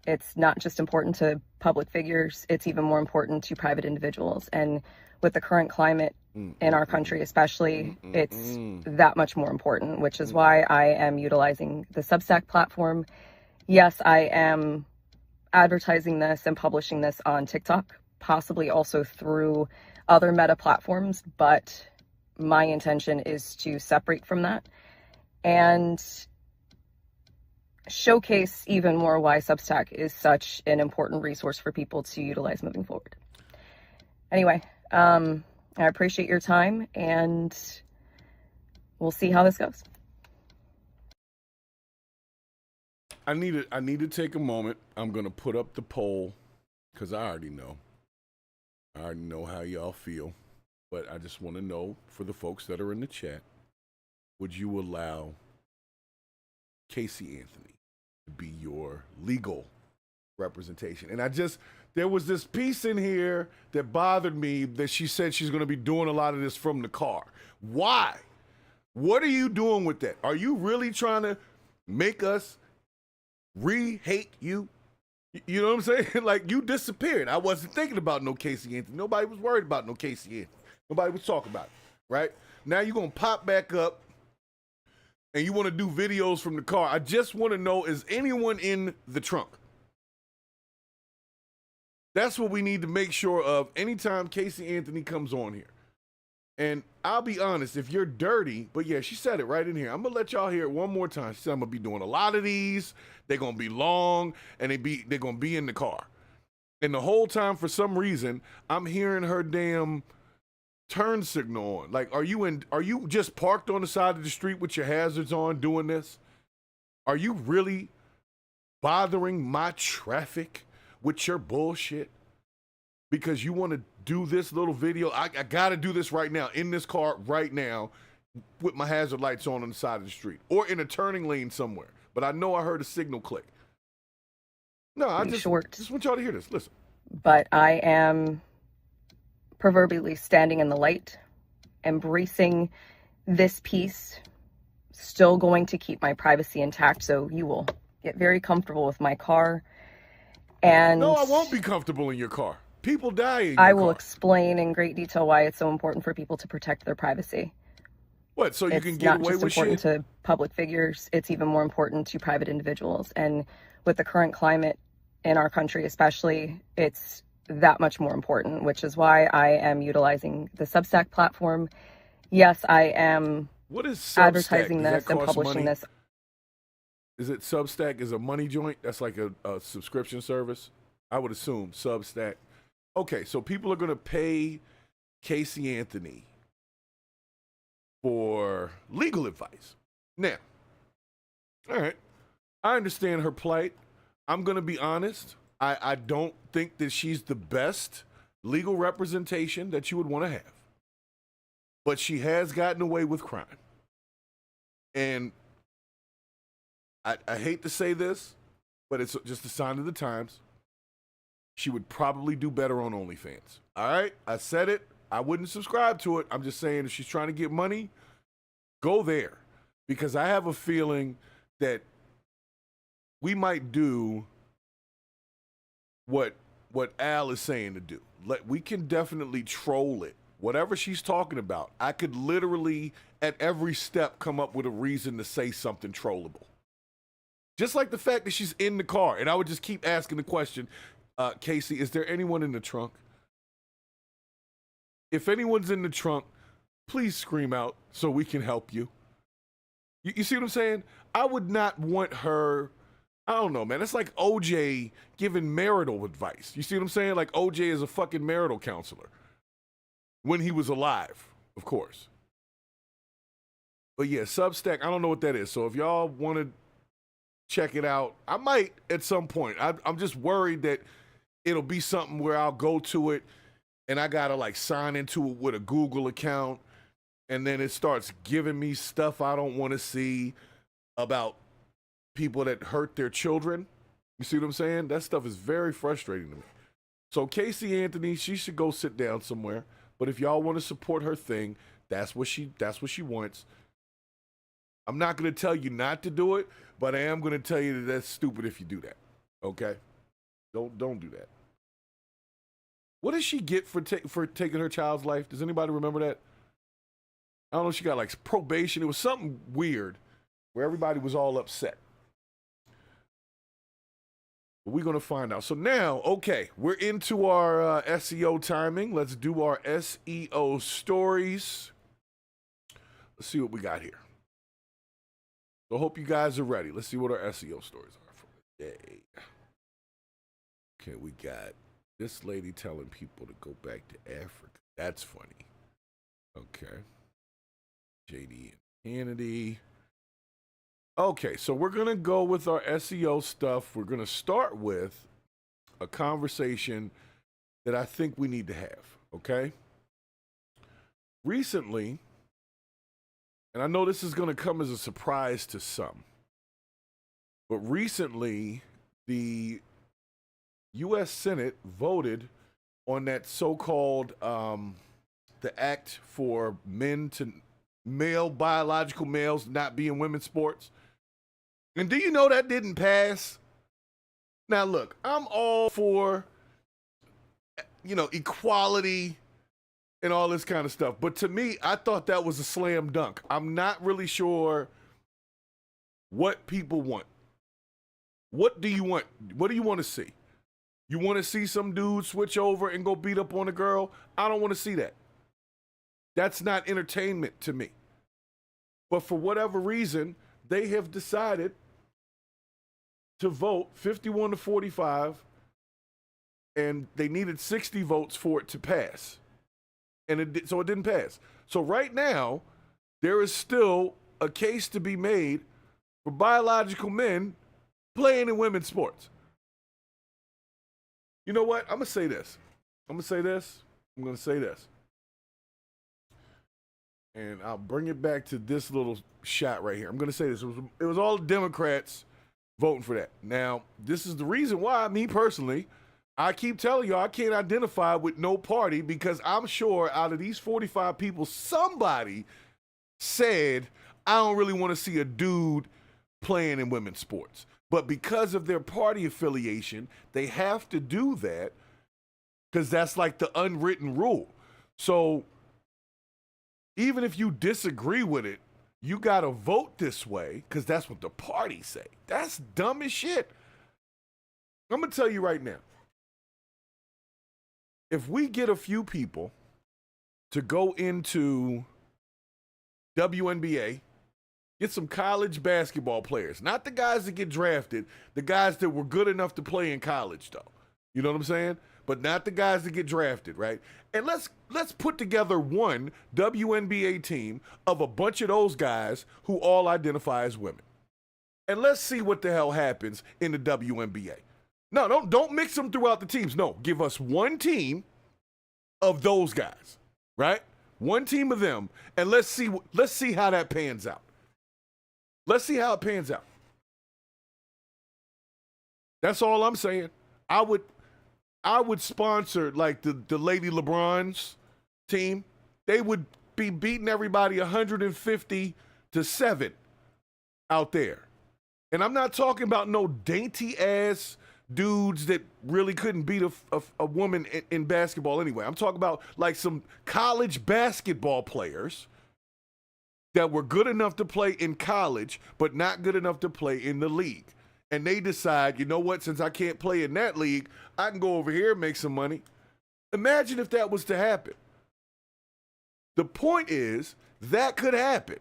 It's not just important to public figures, it's even more important to private individuals. And with the current climate in our country especially, it's that much more important, which is why I am utilizing the Substack platform. Yes, I am advertising this and publishing this on TikTok, possibly also through other meta platforms, but my intention is to separate from that and showcase even more why Substack is such an important resource for people to utilize moving forward. Anyway, I appreciate your time, and we'll see how this goes. I need to take a moment. I'm going to put up the poll because I already know. I already know how y'all feel. But I just want to know, for the folks that are in the chat, would you allow Casey Anthony to be your legal representation? And there was this piece in here that bothered me that she said she's going to be doing a lot of this from the car. Why? What are you doing with that? Are you really trying to make us re-hate you? You know what I'm saying? Like, you disappeared. I wasn't thinking about no Casey Anthony. Nobody was worried about no Casey Anthony. Nobody was talking about it, right? Now you're going to pop back up and you want to do videos from the car. I just want to know, is anyone in the trunk? That's what we need to make sure of anytime Casey Anthony comes on here. And I'll be honest, if you're dirty, but yeah, she said it right in here. I'm going to let y'all hear it one more time. She said, I'm going to be doing a lot of these. They're going to be long, and they're going to be in the car. And the whole time, for some reason, I'm hearing her damn turn signal on. Like, are you just parked on the side of the street with your hazards on doing this? Are you really bothering my traffic with your bullshit? Because you want to do this little video? I got to do this right now in this car right now. with my hazard lights on the side of the street or in a turning lane somewhere. But I know I heard a signal click. No, I just want y'all to hear this. Listen. But I am proverbially standing in the light, embracing this piece, still going to keep my privacy intact. So you will get very comfortable with my car. And no, I won't be comfortable in your car. People die in your I will car. explain in great detail why it's so important for people to protect their privacy. What, so you can get away with shit? It's not just important to public figures, it's even more important to private individuals. And with the current climate in our country especially, it's that much more important, which is why I am utilizing the Substack platform. Yes, I am advertising this and publishing this. Is it Substack is a money joint? That's like a subscription service? I would assume Substack. Okay, so people are going to pay Casey Anthony for legal advice. Now, all right, I understand her plight. I'm going to be honest. I don't think that she's the best legal representation that you would want to have. But she has gotten away with crime. And I hate to say this, but it's just a sign of the times. She would probably do better on OnlyFans. All right? I said it. I wouldn't subscribe to it. I'm just saying if she's trying to get money, go there. Because I have a feeling that we might do what Al is saying to do. We can definitely troll it. Whatever she's talking about, I could literally at every step come up with a reason to say something trollable. Just like the fact that she's in the car. And I would just keep asking the question, Casey, is there anyone in the trunk? If anyone's in the trunk, please scream out so we can help you. You see what I'm saying? I would not want her, I don't know, man. It's like OJ giving marital advice. You see what I'm saying? Like OJ is a fucking marital counselor. When he was alive, of course. But yeah, Substack, I don't know what that is. So if y'all want to check it out, I might at some point. I'm just worried that it'll be something where I'll go to it and I got to like sign into it with a Google account. And then it starts giving me stuff I don't want to see about people that hurt their children. You see what I'm saying? That stuff is very frustrating to me. So Casey Anthony, she should go sit down somewhere. But if y'all want to support her thing, that's what she wants. I'm not going to tell you not to do it, but I am going to tell you that that's stupid if you do that. Okay? Don't do that. What does she get for taking her child's life? Does anybody remember that? I don't know if she got like probation. It was something weird where everybody was all upset. But we're going to find out. So now, okay, we're into our SEO timing. Let's do our SEO stories. Let's see what we got here. So I hope you guys are ready. Let's see what our SEO stories are for the day. Okay, we got this lady telling people to go back to Africa. That's funny. Okay. JD and Kennedy. Okay, so we're going to go with our SEO stuff. We're going to start with a conversation that I think we need to have, okay? Recently, and I know this is going to come as a surprise to some, but recently the U.S. Senate voted on that so-called the act for male biological males not be in women's sports. And do you know that didn't pass? Now look, I'm all for, equality and all this kind of stuff. But to me, I thought that was a slam dunk. I'm not really sure what people want. What do you want? What do you want to see? You want to see some dude switch over and go beat up on a girl? I don't want to see that. That's not entertainment to me. But for whatever reason, they have decided to vote 51 to 45, and they needed 60 votes for it to pass. And so it didn't pass. So right now, there is still a case to be made for biological men playing in women's sports. You know what? I'm going to say this. And I'll bring it back to this little shot right here. I'm going to say this. It was all Democrats voting for that. Now, this is the reason why, me personally, I keep telling you I can't identify with no party, because I'm sure out of these 45 people, somebody said, I don't really want to see a dude playing in women's sports. But because of their party affiliation, they have to do that because that's like the unwritten rule. So even if you disagree with it, you got to vote this way because that's what the party say. That's dumb as shit. I'm going to tell you right now. If we get a few people to go into WNBA, get some college basketball players, not the guys that get drafted, the guys that were good enough to play in college, though. You know what I'm saying? But not the guys that get drafted, right? And let's put together one WNBA team of a bunch of those guys who all identify as women. And let's see what the hell happens in the WNBA. No, don't mix them throughout the teams. No, give us one team of those guys, right? One team of them, and let's see how that pans out. Let's see how it pans out. That's all I'm saying. I would sponsor like the Lady LeBron's team. They would be beating everybody 150-7 out there. And I'm not talking about no dainty ass dudes that really couldn't beat a woman in basketball anyway. I'm talking about like some college basketball players that were good enough to play in college, but not good enough to play in the league. And they decide, you know what, since I can't play in that league, I can go over here and make some money. Imagine if that was to happen. The point is, that could happen.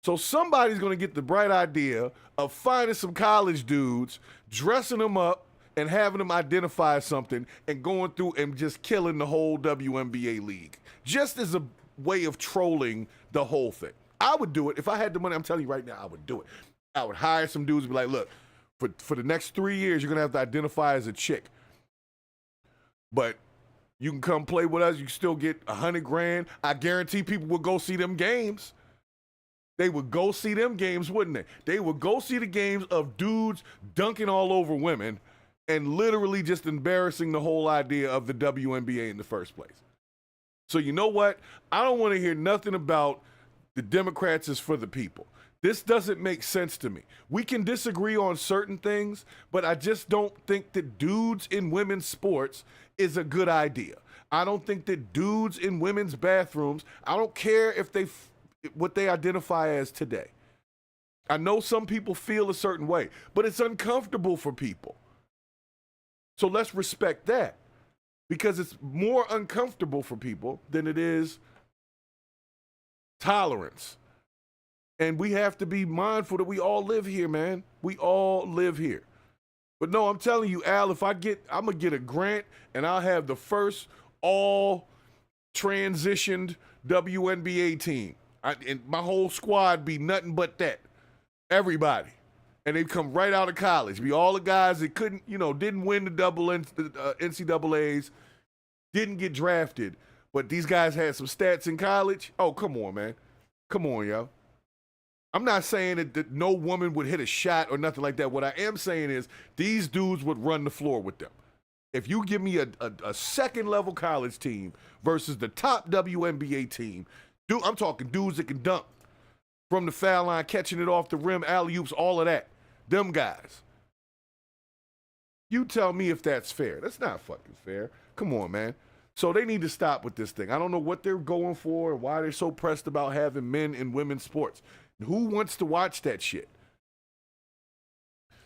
So somebody's going to get the bright idea of finding some college dudes, dressing them up, and having them identify something and going through and just killing the whole WNBA league. Just as a way of trolling the whole thing. I would do it. If I had the money, I'm telling you right now, I would do it. I would hire some dudes and be like, look, for the next 3 years, you're going to have to identify as a chick. But you can come play with us. You can still get $100,000. I guarantee people will go see them games. They would go see them games, wouldn't they? They would go see the games of dudes dunking all over women and literally just embarrassing the whole idea of the WNBA in the first place. So you know what? I don't want to hear nothing about the Democrats is for the people. This doesn't make sense to me. We can disagree on certain things, but I just don't think that dudes in women's sports is a good idea. I don't think that dudes in women's bathrooms, I don't care if what they identify as today. I know some people feel a certain way, but it's uncomfortable for people. So let's respect that, because it's more uncomfortable for people than it is tolerance. And we have to be mindful that we all live here, man. We all live here. But no, I'm telling you, Al, I'm going to get a grant and I'll have the first all transitioned WNBA team. And my whole squad be nothing but that. Everybody. And they come right out of college. Be all the guys that didn't win the NCAAs, didn't get drafted, but these guys had some stats in college. Oh, come on, man. Come on, yo. I'm not saying that no woman would hit a shot or nothing like that. What I am saying is these dudes would run the floor with them. If you give me a second-level college team versus the top WNBA team, I'm talking dudes that can dunk from the foul line, catching it off the rim, alley-oops, all of that. Them guys. You tell me if that's fair. That's not fucking fair. Come on, man. So they need to stop with this thing. I don't know what they're going for and why they're so pressed about having men in women's sports. Who wants to watch that shit?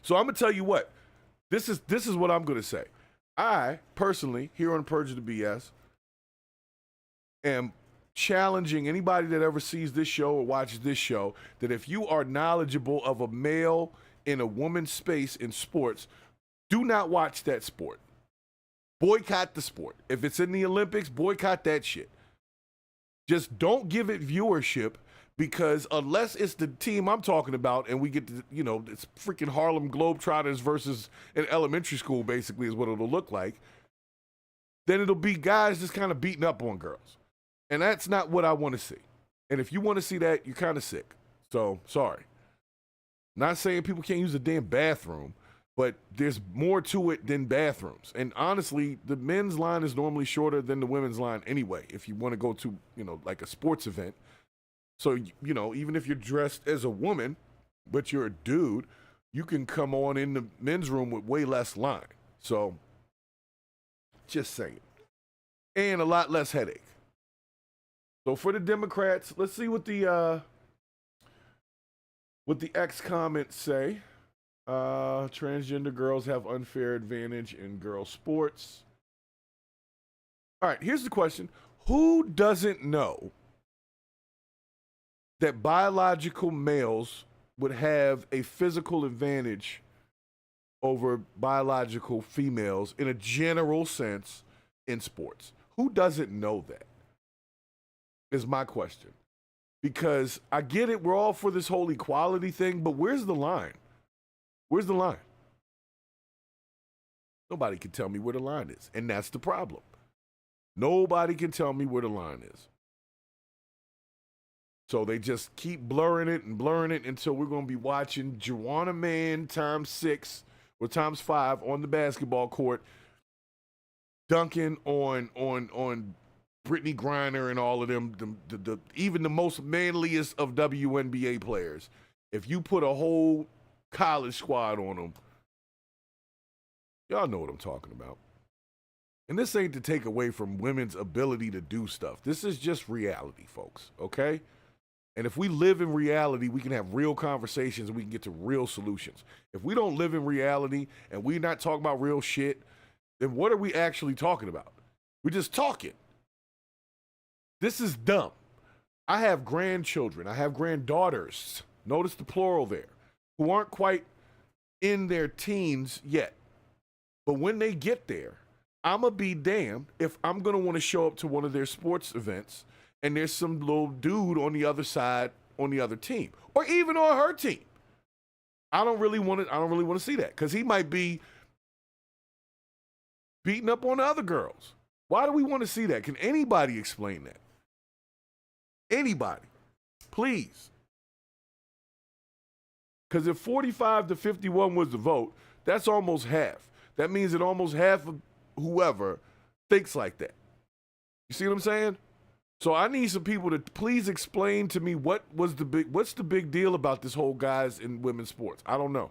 So I'm going to tell you what. This is what I'm going to say. I, personally, here on Purge the BS, am challenging anybody that ever sees this show or watches this show that if you are knowledgeable of a male in a woman's space in sports, do not watch that sport. Boycott the sport. If it's in the Olympics, boycott that shit. Just don't give it viewership, because unless it's the team I'm talking about and we get to, it's freaking Harlem Globetrotters versus an elementary school, basically, is what it'll look like, then it'll be guys just kind of beating up on girls. And that's not what I want to see. And if you want to see that, you're kind of sick. So, sorry. Not saying people can't use a damn bathroom, but there's more to it than bathrooms. And honestly, the men's line is normally shorter than the women's line anyway, if you want to go to, like a sports event. So, even if you're dressed as a woman, but you're a dude, you can come on in the men's room with way less line. So, just saying. And a lot less headache. So for the Democrats, let's see what the X comments say. Transgender girls have unfair advantage in girl sports. All right, here's the question. Who doesn't know that biological males would have a physical advantage over biological females in a general sense in sports? Who doesn't know that? Is my question. Because I get it, we're all for this whole equality thing, but where's the line? Where's the line? Nobody can tell me where the line is, and that's the problem. Nobody can tell me where the line is. So they just keep blurring it until we're going to be watching Joanna Man ×6 or ×5 on the basketball court dunking on Brittany Griner and all of them, even the most manliest of WNBA players. If you put a whole college squad on them, y'all know what I'm talking about. And this ain't to take away from women's ability to do stuff. This is just reality, folks, okay? And if we live in reality, we can have real conversations and we can get to real solutions. If we don't live in reality and we're not talking about real shit, then what are we actually talking about? We're just talking. This is dumb. I have grandchildren. I have granddaughters. Notice the plural there. Who aren't quite in their teens yet. But when they get there, I'm going to be damned if I'm going to want to show up to one of their sports events and there's some little dude on the other side on the other team or even on her team. I don't really want to see that because he might be beating up on the other girls. Why do we want to see that? Can anybody explain that? Anybody, please. Because if 45-51 was the vote, that's almost half. That means that almost half of whoever thinks like that. You see what I'm saying? So I need some people to please explain to me what's the big deal about this whole guys in women's sports. I don't know.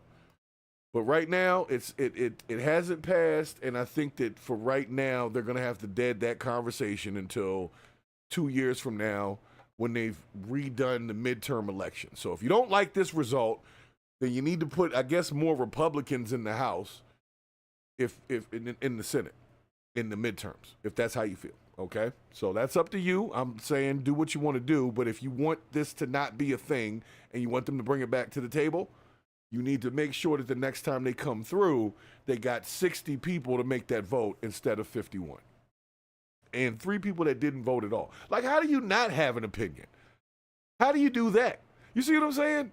But right now, it hasn't passed, and I think that for right now, they're going to have to dead that conversation until 2 years from now, when they've redone the midterm election. So if you don't like this result, then you need to put, I guess, more Republicans in the House, if in the Senate, in the midterms, if that's how you feel. Okay? So that's up to you. I'm saying do what you want to do, but if you want this to not be a thing and you want them to bring it back to the table, you need to make sure that the next time they come through, they got 60 people to make that vote instead of 51. And 3 people that didn't vote at all. Like, how do you not have an opinion? How do you do that? You see what I'm saying?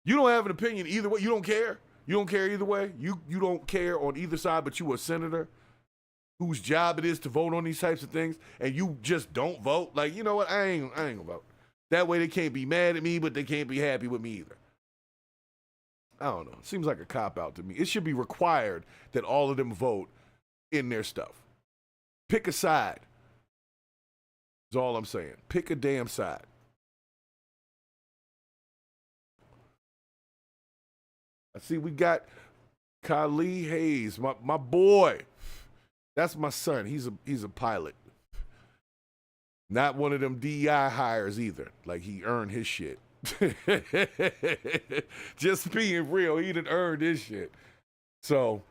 You don't have an opinion either way. You don't care. You don't care either way. You don't care on either side, but you a senator whose job it is to vote on these types of things, and you just don't vote. Like, you know what? I ain't gonna vote. That way they can't be mad at me, but they can't be happy with me either. I don't know. It seems like a cop-out to me. It should be required that all of them vote in their stuff. Pick a side. That's all I'm saying. Pick a damn side. I see we got Sekou Haze, my boy. That's my son. He's a pilot. Not one of them DEI hires either. Like, he earned his shit. Just being real, he done earned his shit. So,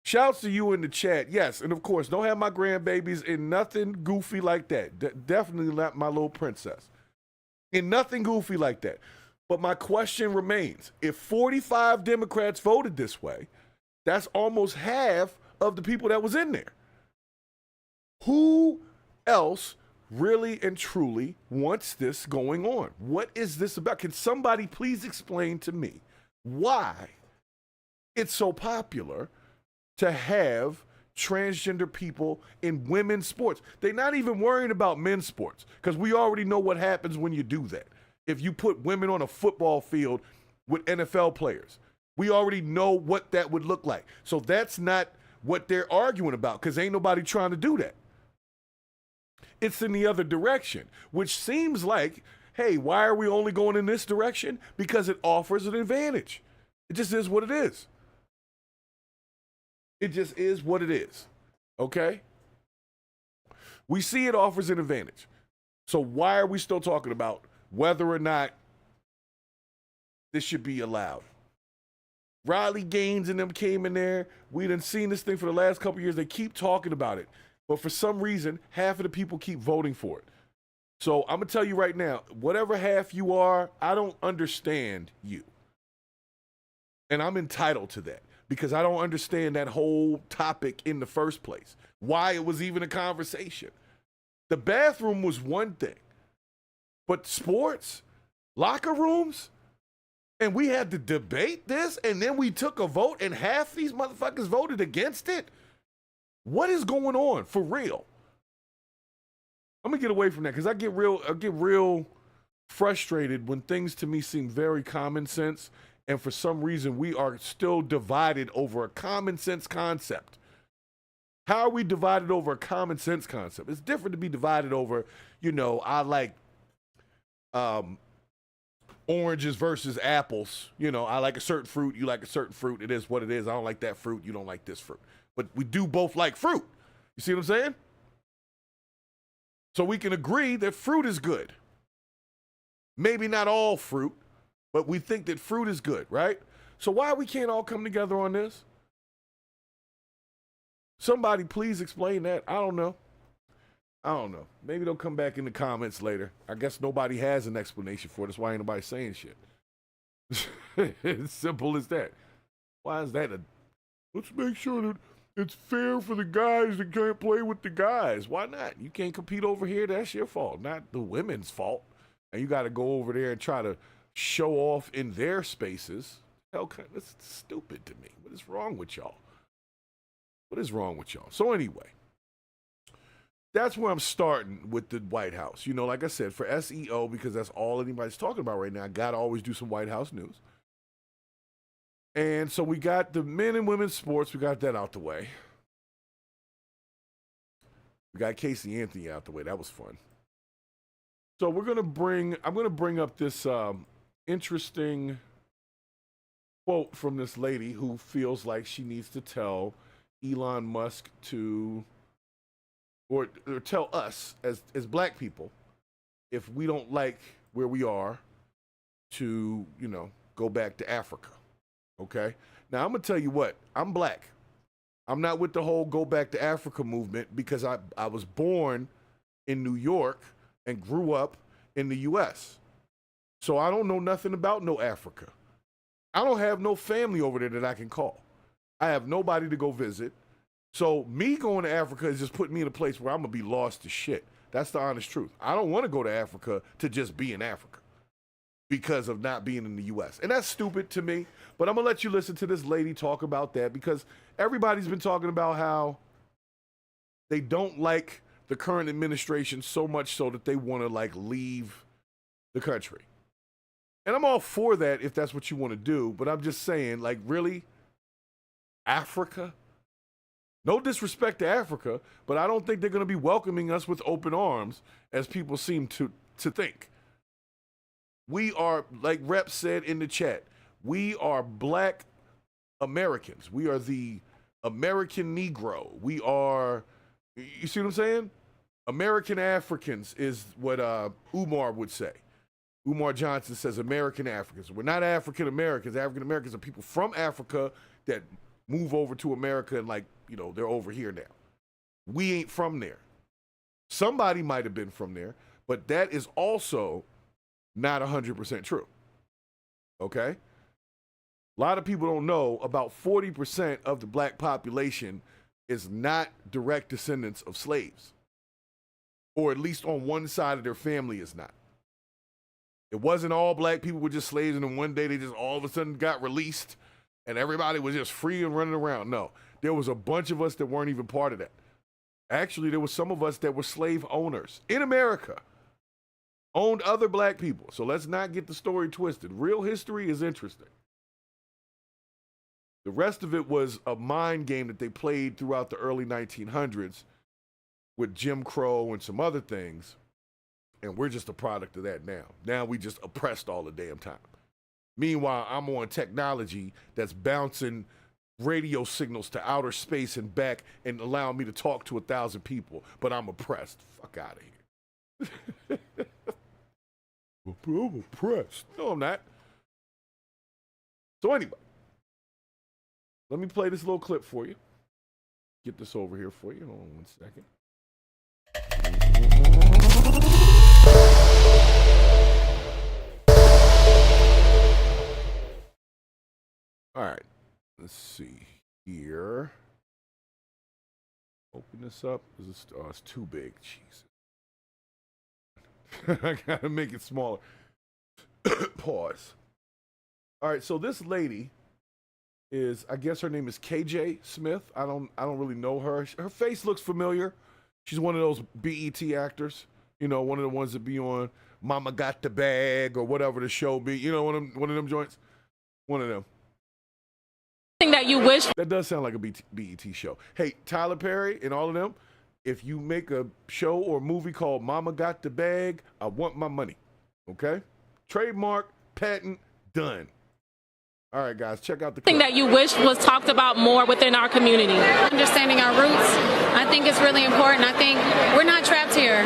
shouts to you in the chat. Yes, and of course, don't have my grandbabies in nothing goofy like that. Definitely not my little princess. In nothing goofy like that. But my question remains. If 45 Democrats voted this way, that's almost half of the people that was in there. Who else really and truly wants this going on? What is this about? Can somebody please explain to me why it's so popular to have transgender people in women's sports. They're not even worrying about men's sports because we already know what happens when you do that. If you put women on a football field with NFL players, we already know what that would look like. So that's not what they're arguing about because ain't nobody trying to do that. It's in the other direction, which seems like, hey, why are we only going in this direction? Because it offers an advantage. It just is what it is. It just is what it is, okay? We see it offers an advantage. So why are we still talking about whether or not this should be allowed? Riley Gaines and them came in there. We done seen this thing for the last couple of years. They keep talking about it. But for some reason, half of the people keep voting for it. So I'm going to tell you right now, whatever half you are, I don't understand you. And I'm entitled to that because I don't understand that whole topic in the first place. Why it was even a conversation. The bathroom was one thing. But sports, locker rooms, and we had to debate this, and then we took a vote, and half these motherfuckers voted against it? What is going on, for real? I'm gonna get away from that, because I get real frustrated when things to me seem very common sense, and for some reason we are still divided over a common sense concept. How are we divided over a common sense concept? It's different to be divided over, I like oranges versus apples. I like a certain fruit, you like a certain fruit. It is what it is. I don't like that fruit, you don't like this fruit. But we do both like fruit. You see what I'm saying? So we can agree that fruit is good. Maybe not all fruit, but we think that fruit is good, right? So why we can't all come together on this? Somebody please explain that. I don't know. Maybe they'll come back in the comments later. I guess nobody has an explanation for it. That's why ain't nobody saying shit. It's simple as that. Why is that let's make sure that it's fair for the guys that can't play with the guys. Why not? You can't compete over here. That's your fault, not the women's fault. And you got to go over there and try to show off in their spaces. Hell, that's stupid to me. What is wrong with y'all? So anyway, that's where I'm starting with the White House. Like I said, for SEO, because that's all anybody's talking about right now, I got to always do some White House news. And so we got the men and women's sports. We got that out the way. We got Casey Anthony out the way. That was fun. So I'm going to bring up this interesting quote from this lady who feels like she needs to tell Elon Musk or tell us as black people, if we don't like where we are, to, go back to Africa. Okay? Now, I'm going to tell you what. I'm black. I'm not with the whole go back to Africa movement because I was born in New York and grew up in the U.S. So I don't know nothing about no Africa. I don't have no family over there that I can call. I have nobody to go visit. So me going to Africa is just putting me in a place where I'm going to be lost to shit. That's the honest truth. I don't want to go to Africa to just be in Africa because of not being in the U.S. And that's stupid to me. But I'm going to let you listen to this lady talk about that because everybody's been talking about how they don't like the current administration so much so that they want to leave the country. And I'm all for that if that's what you want to do. But I'm just saying, really? Africa? No disrespect to Africa, but I don't think they're going to be welcoming us with open arms as people seem to think. We are, like Rep said in the chat, we are black Americans. We are the American Negro. We are, you see what I'm saying? American Africans is what Umar would say. Umar Johnson says American Africans. We're not African Americans. African Americans are people from Africa that move over to America and they're over here now. We ain't from there. Somebody might have been from there, but that is also not 100% true. Okay? A lot of people don't know about 40% of the black population is not direct descendants of slaves. Or at least on one side of their family is not. It wasn't all black people were just slaves and then one day they just all of a sudden got released and everybody was just free and running around. No, There was a bunch of us that weren't even part of that. Actually, there was some of us that were slave owners in America, owned other black people. So let's not get the story twisted. Real history is interesting. The rest of it was a mind game that they played throughout the early 1900s with Jim Crow and some other things. And we're just a product of that now. Now we just oppressed all the damn time. Meanwhile, I'm on technology that's bouncing radio signals to outer space and back and allowing me to talk to 1,000 people, but I'm oppressed. Fuck out of here. I'm oppressed. No, I'm not. So anyway, let me play this little clip for you. Get this over here for you. Hold on 1 second. All right, let's see here. Open this up. It's too big. Jesus. I gotta make it smaller. Pause. All right, so this lady is, I guess her name is KJ Smith. I don't really know her. Her face looks familiar. She's one of those BET actors. You know, one of the ones that be on Mama Got the Bag or whatever the show be. You know, one of them joints. One of them. That you wish. That does sound like a BET show. Hey, Tyler Perry and all of them, if you make a show or movie called Mama Got the Bag, I want my money. Okay? Trademark, patent, done. All right, guys, check out the clip. That you wish was talked about more within our community. Understanding our roots, I think it's really important. I think we're not trapped here.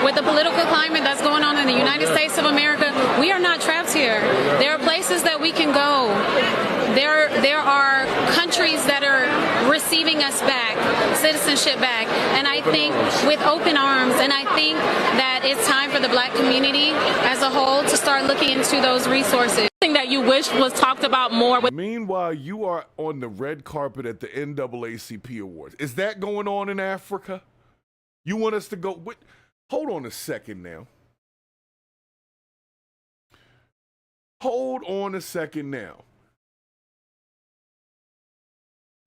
With the political climate that's going on in the United States of America, we are not trapped here. There are places that we can go. There are countries that are receiving us back, citizenship back, and I think with open arms, and I think that it's time for the black community as a whole to start looking into those resources. That you wish was talked about more. Meanwhile, you are on the red carpet at the NAACP Awards. Is that going on in Africa? You want us to go? Hold on a second now. Hold on a second now.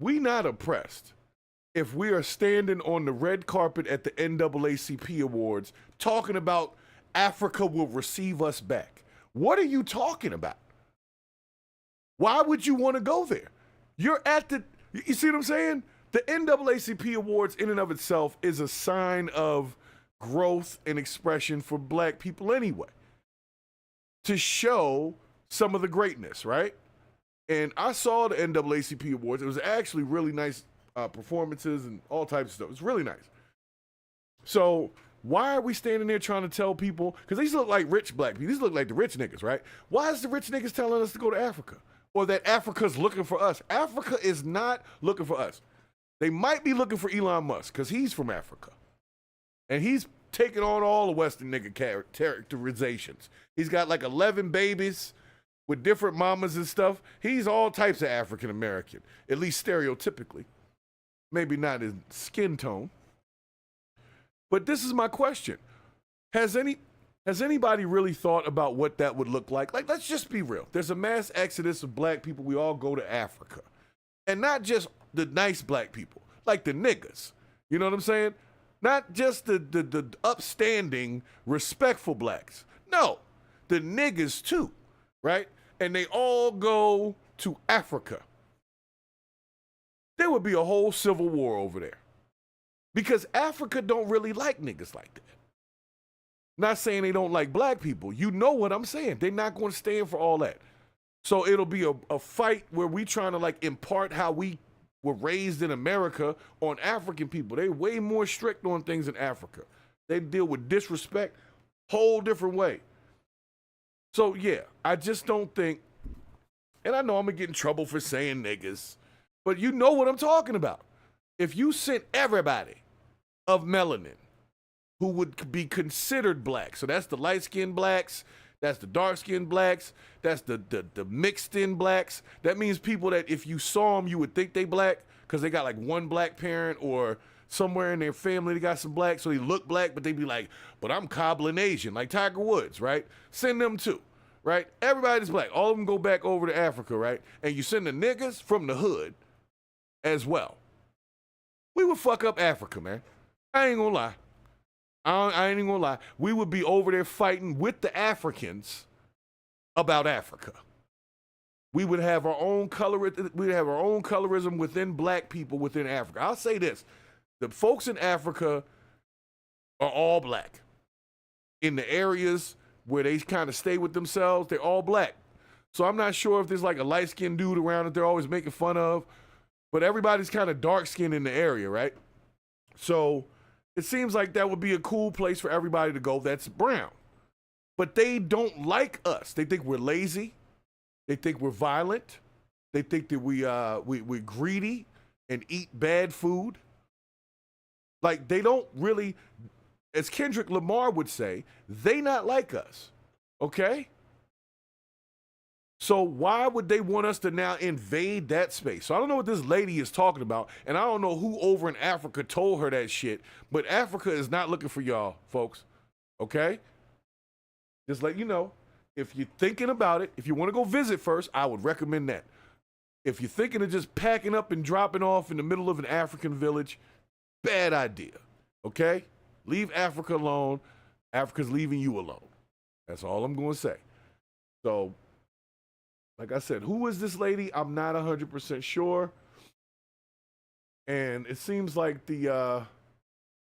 We not oppressed if we are standing on the red carpet at the NAACP Awards talking about Africa will receive us back. What are you talking about? Why would you want to go there? You're at you see what I'm saying? The NAACP Awards in and of itself is a sign of growth and expression for black people anyway. To show some of the greatness, right? And I saw the NAACP Awards. It was actually really nice performances and all types of stuff. It's really nice. So why are we standing there trying to tell people? Because these look like rich black people. These look like the rich niggas, right? Why is the rich niggas telling us to go to Africa? Or that Africa's looking for us? Africa is not looking for us. They might be looking for Elon Musk because he's from Africa. And he's taking on all the Western nigga characterizations. He's got like 11 babies with different mamas and stuff. He's all types of African American, at least stereotypically. Maybe not his skin tone. But this is my question. Has anybody really thought about what that would look like? Like, let's just be real. There's a mass exodus of black people. We all go to Africa. And not just the nice black people, like the niggas. You know what I'm saying? Not just the upstanding, respectful blacks. No, the niggas too, right? And they all go to Africa. There would be a whole civil war over there. Because Africa don't really like niggas like that. Not saying they don't like black people. You know what I'm saying. They're not going to stand for all that. So it'll be a fight where we trying to like impart how we were raised in America on African people. They're way more strict on things in Africa. They deal with disrespect whole different way. So yeah, I just don't think, and I know I'm going to get in trouble for saying niggas, but you know what I'm talking about. If you sent everybody of melanin who would be considered black, so that's the light-skinned blacks, that's the dark-skinned blacks, that's the mixed-in blacks. That means people that if you saw them, you would think they black because they got like one black parent or somewhere in their family they got some black, so they look black, but they be like, but I'm cobbling Asian, like Tiger Woods, right? Send them too, right? Everybody's black. All of them go back over to Africa, right? And you send the niggas from the hood as well. We would fuck up Africa, man. I ain't gonna lie. I ain't even gonna lie. We would be over there fighting with the Africans about Africa. We would have our own colorism within black people within Africa. I'll say this. The folks in Africa are all black. In the areas where they kind of stay with themselves, they're all black. So I'm not sure if there's like a light-skinned dude around that they're always making fun of, but everybody's kind of dark-skinned in the area, right? So it seems like that would be a cool place for everybody to go that's brown. But they don't like us. They think we're lazy. They think we're violent. They think that we're greedy and eat bad food. Like, they don't really, as Kendrick Lamar would say, they not like us, okay? So why would they want us to now invade that space? So I don't know what this lady is talking about, and I don't know who over in Africa told her that shit, but Africa is not looking for y'all, folks, okay? Just let you know, if you're thinking about it, if you want to go visit first, I would recommend that. If you're thinking of just packing up and dropping off in the middle of an African village, bad idea, okay? Leave Africa alone. Africa's leaving you alone. That's all I'm going to say. So, like I said, who is this lady? I'm not 100% sure. And it seems like the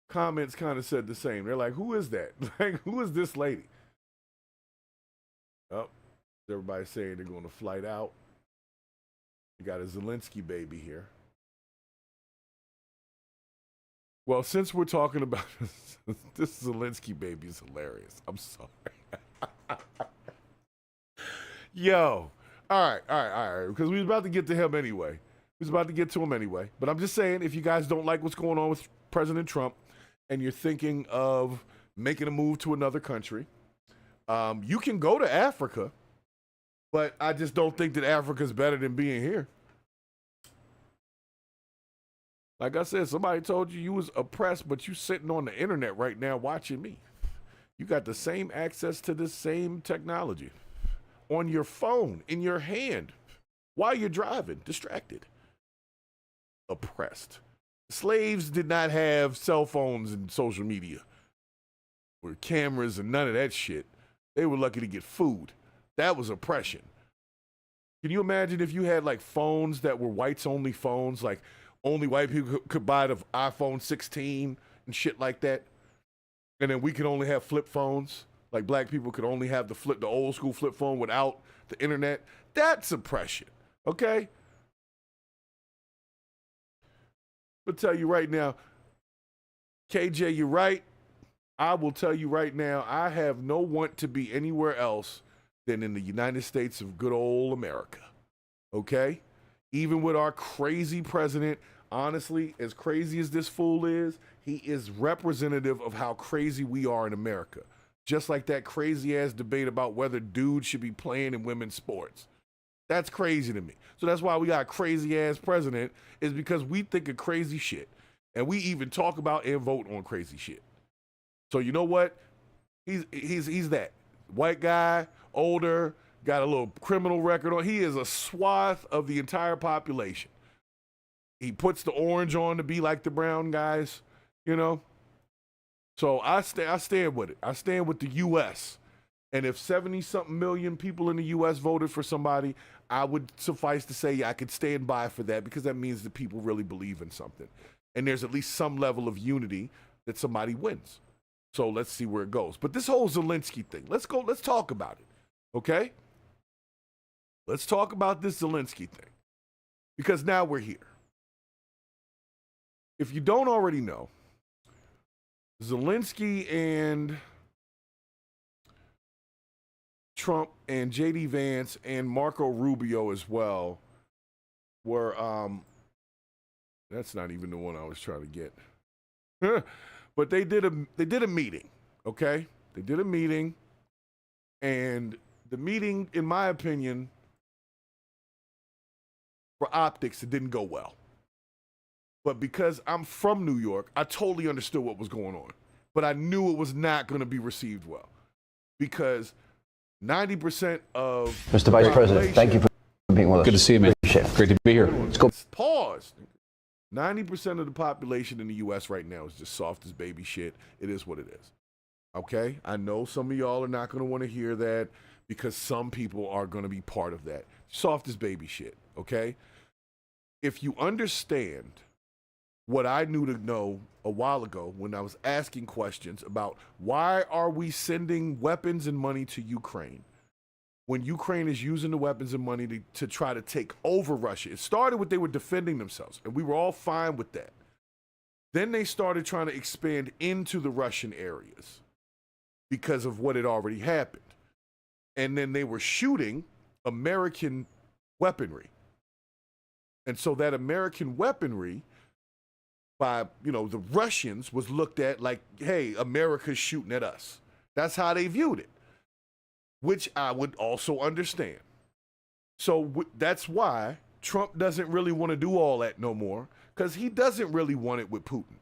comments kind of said the same. They're like, who is that? Like, who is this lady? Oh, everybody's saying they're going to flight out. You got a Zelensky baby here. Well, since we're talking about this Zelensky baby is hilarious. I'm sorry. Yo. All right. Because we was about to get to him anyway. But I'm just saying, if you guys don't like what's going on with President Trump and you're thinking of making a move to another country, you can go to Africa, but I just don't think that Africa's better than being here. Like I said, somebody told you was oppressed, but you sitting on the internet right now watching me. You got the same access to this same technology on your phone, in your hand, while you're driving, distracted. Oppressed. Slaves did not have cell phones and social media or cameras and none of that shit. They were lucky to get food. That was oppression. Can you imagine if you had like phones that were whites only phones, like only white people could buy the iPhone 16 and shit like that? And then we could only have flip phones. Like black people could only have the old school flip phone without the internet. That's oppression, okay? I'll tell you right now, KJ, you're right. I will tell you right now, I have no want to be anywhere else than in the United States of good old America, okay? Even with our crazy president, honestly, as crazy as this fool is, he is representative of how crazy we are in America. Just like that crazy-ass debate about whether dudes should be playing in women's sports. That's crazy to me. So that's why we got a crazy-ass president, is because we think of crazy shit. And we even talk about and vote on crazy shit. So you know what? He's that. White guy, older, got a little criminal record on. He is a swath of the entire population. He puts the orange on to be like the brown guys, you know? So I stand with it. I stand with the U.S. And if 70-something million people in the U.S. voted for somebody, I would suffice to say I could stand by for that, because that means that people really believe in something. And there's at least some level of unity that somebody wins. So let's see where it goes. But this whole Zelensky thing, let's talk about it, okay? Let's talk about this Zelensky thing, because now we're here. If you don't already know, Zelensky and Trump and J.D. Vance and Marco Rubio as well were, that's not even the one I was trying to get. But they did a meeting, okay? They did a meeting, and the meeting, in my opinion, for optics, it didn't go well. But because I'm from New York, I totally understood what was going on. But I knew it was not going to be received well. Because 90% of... Mr. Vice President, thank you for being with us. Good to see you, man. Great to be here. Let's pause. 90% of the population in the U.S. right now is just soft as baby shit. It is what it is. Okay? I know some of y'all are not going to want to hear that because some people are going to be part of that. Soft as baby shit. Okay? If you understand what I knew to know a while ago when I was asking questions about why are we sending weapons and money to Ukraine when Ukraine is using the weapons and money to try to take over Russia. It started with they were defending themselves, and we were all fine with that. Then they started trying to expand into the Russian areas because of what had already happened. And then they were shooting American weaponry. And so that American weaponry by, the Russians was looked at like, hey, America's shooting at us. That's how they viewed it, which I would also understand. So that's why Trump doesn't really want to do all that no more, because he doesn't really want it with Putin.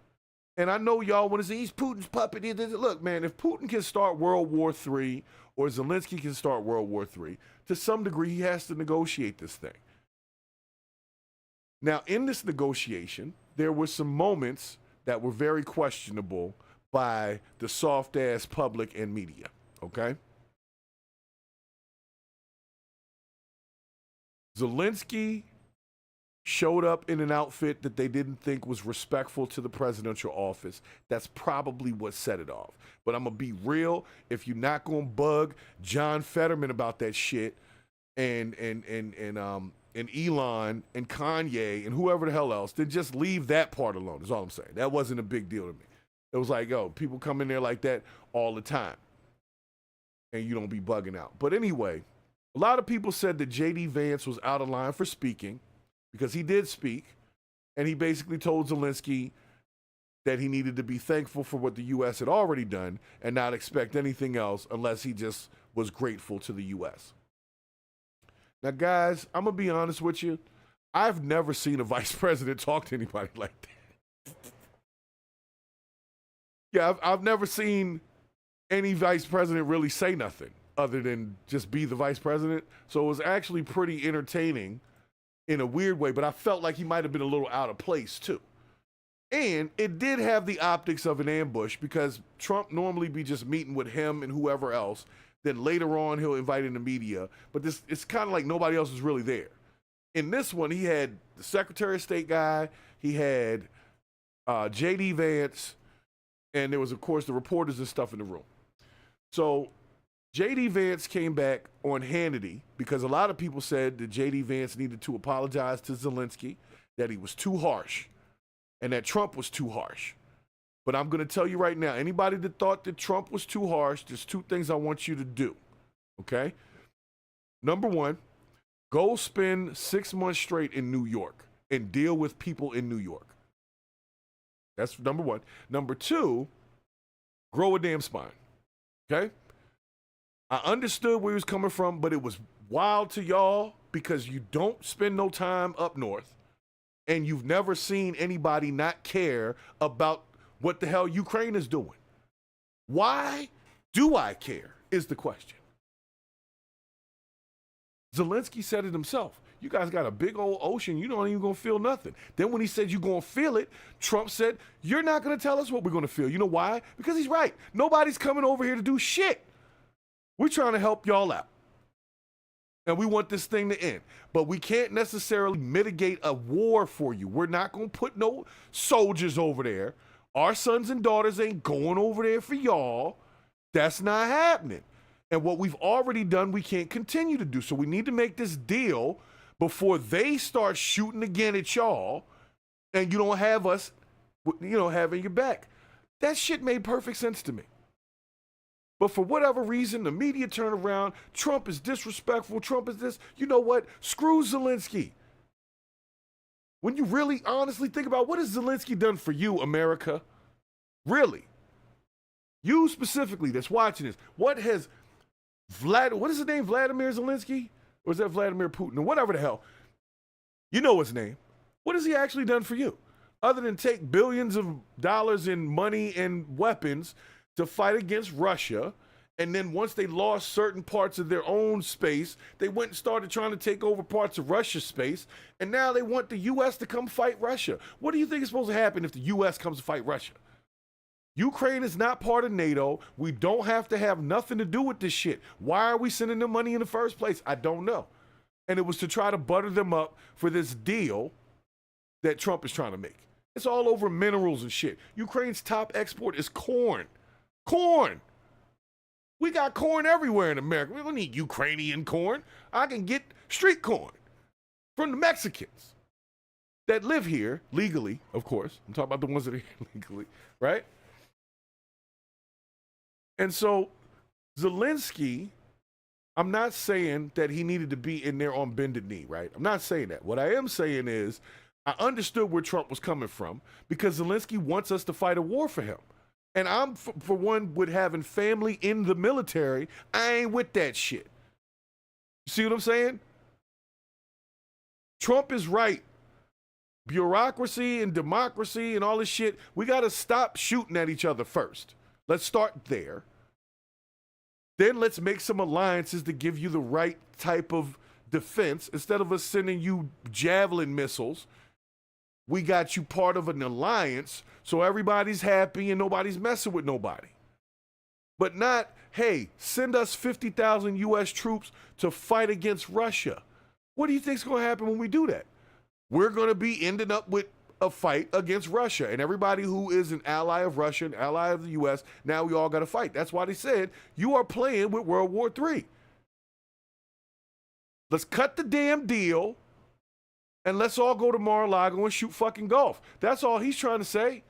And I know y'all want to say he's Putin's puppet. Look, man, if Putin can start World War III or Zelensky can start World War III, to some degree he has to negotiate this thing. Now, in this negotiation, there were some moments that were very questionable by the soft-ass public and media, okay? Zelensky showed up in an outfit that they didn't think was respectful to the presidential office. That's probably what set it off. But I'm going to be real. If you're not going to bug John Fetterman about that shit and Elon and Kanye and whoever the hell else, then just leave that part alone is all I'm saying. That wasn't a big deal to me. It was like, people come in there like that all the time. And you don't be bugging out. But anyway, a lot of people said that J.D. Vance was out of line for speaking because he did speak. And he basically told Zelensky that he needed to be thankful for what the U.S. had already done and not expect anything else unless he just was grateful to the U.S. Now, guys, I'm going to be honest with you. I've never seen a vice president talk to anybody like that. Yeah, I've never seen any vice president really say nothing other than just be the vice president. So it was actually pretty entertaining in a weird way, but I felt like he might have been a little out of place too. And it did have the optics of an ambush because Trump normally be just meeting with him and whoever else. Then later on, he'll invite in the media. But it's kind of like nobody else is really there. In this one, he had the Secretary of State guy. He had J.D. Vance. And there was, of course, the reporters and stuff in the room. So J.D. Vance came back on Hannity because a lot of people said that J.D. Vance needed to apologize to Zelensky, that he was too harsh, and that Trump was too harsh. But I'm going to tell you right now, anybody that thought that Trump was too harsh, there's two things I want you to do, okay? Number one, go spend 6 months straight in New York and deal with people in New York. That's number one. Number two, grow a damn spine, okay? I understood where he was coming from, but it was wild to y'all because you don't spend no time up north and you've never seen anybody not care about what the hell Ukraine is doing. Why do I care is the question. Zelensky said it himself. You guys got a big old ocean. You don't even gonna feel nothing. Then when he said you're gonna feel it, Trump said, you're not gonna tell us what we're gonna feel. You know why? Because he's right. Nobody's coming over here to do shit. We're trying to help y'all out. And we want this thing to end. But we can't necessarily mitigate a war for you. We're not gonna put no soldiers over there. Our sons and daughters ain't going over there for y'all. That's not happening. And what we've already done, we can't continue to do. So we need to make this deal before they start shooting again at y'all and you don't have us, having your back. That shit made perfect sense to me. But for whatever reason, the media turn around. Trump is disrespectful. Trump is this. You know what? Screw Zelensky. When you really honestly think about what has Zelensky done for you, America? Really? You specifically that's watching this. What is his name? Vladimir Zelensky? Or is that Vladimir Putin? Or whatever the hell. You know his name. What has he actually done for you? Other than take billions of dollars in money and weapons to fight against Russia And then once they lost certain parts of their own space, they went and started trying to take over parts of Russia's space. And now they want the U.S. to come fight Russia. What do you think is supposed to happen if the U.S. comes to fight Russia? Ukraine is not part of NATO. We don't have to have nothing to do with this shit. Why are we sending them money in the first place? I don't know. And it was to try to butter them up for this deal that Trump is trying to make. It's all over minerals and shit. Ukraine's top export is corn. Corn. We got corn everywhere in America. We don't need Ukrainian corn. I can get street corn from the Mexicans that live here legally, of course. I'm talking about the ones that are here legally, right? And so Zelensky, I'm not saying that he needed to be in there on bended knee, right? I'm not saying that. What I am saying is I understood where Trump was coming from because Zelensky wants us to fight a war for him. And I'm, for one, with having family in the military, I ain't with that shit. You see what I'm saying? Trump is right. Bureaucracy and democracy and all this shit, we got to stop shooting at each other first. Let's start there. Then let's make some alliances to give you the right type of defense. Instead of us sending you javelin missiles, we got you part of an alliance so everybody's happy and nobody's messing with nobody. But not, hey, send us 50,000 U.S. troops to fight against Russia. What do you think's going to happen when we do that? We're going to be ending up with a fight against Russia. And everybody who is an ally of Russia, an ally of the U.S., now we all got to fight. That's why they said, you are playing with World War III. Let's cut the damn deal and let's all go to Mar-a-Lago and shoot fucking golf. That's all he's trying to say.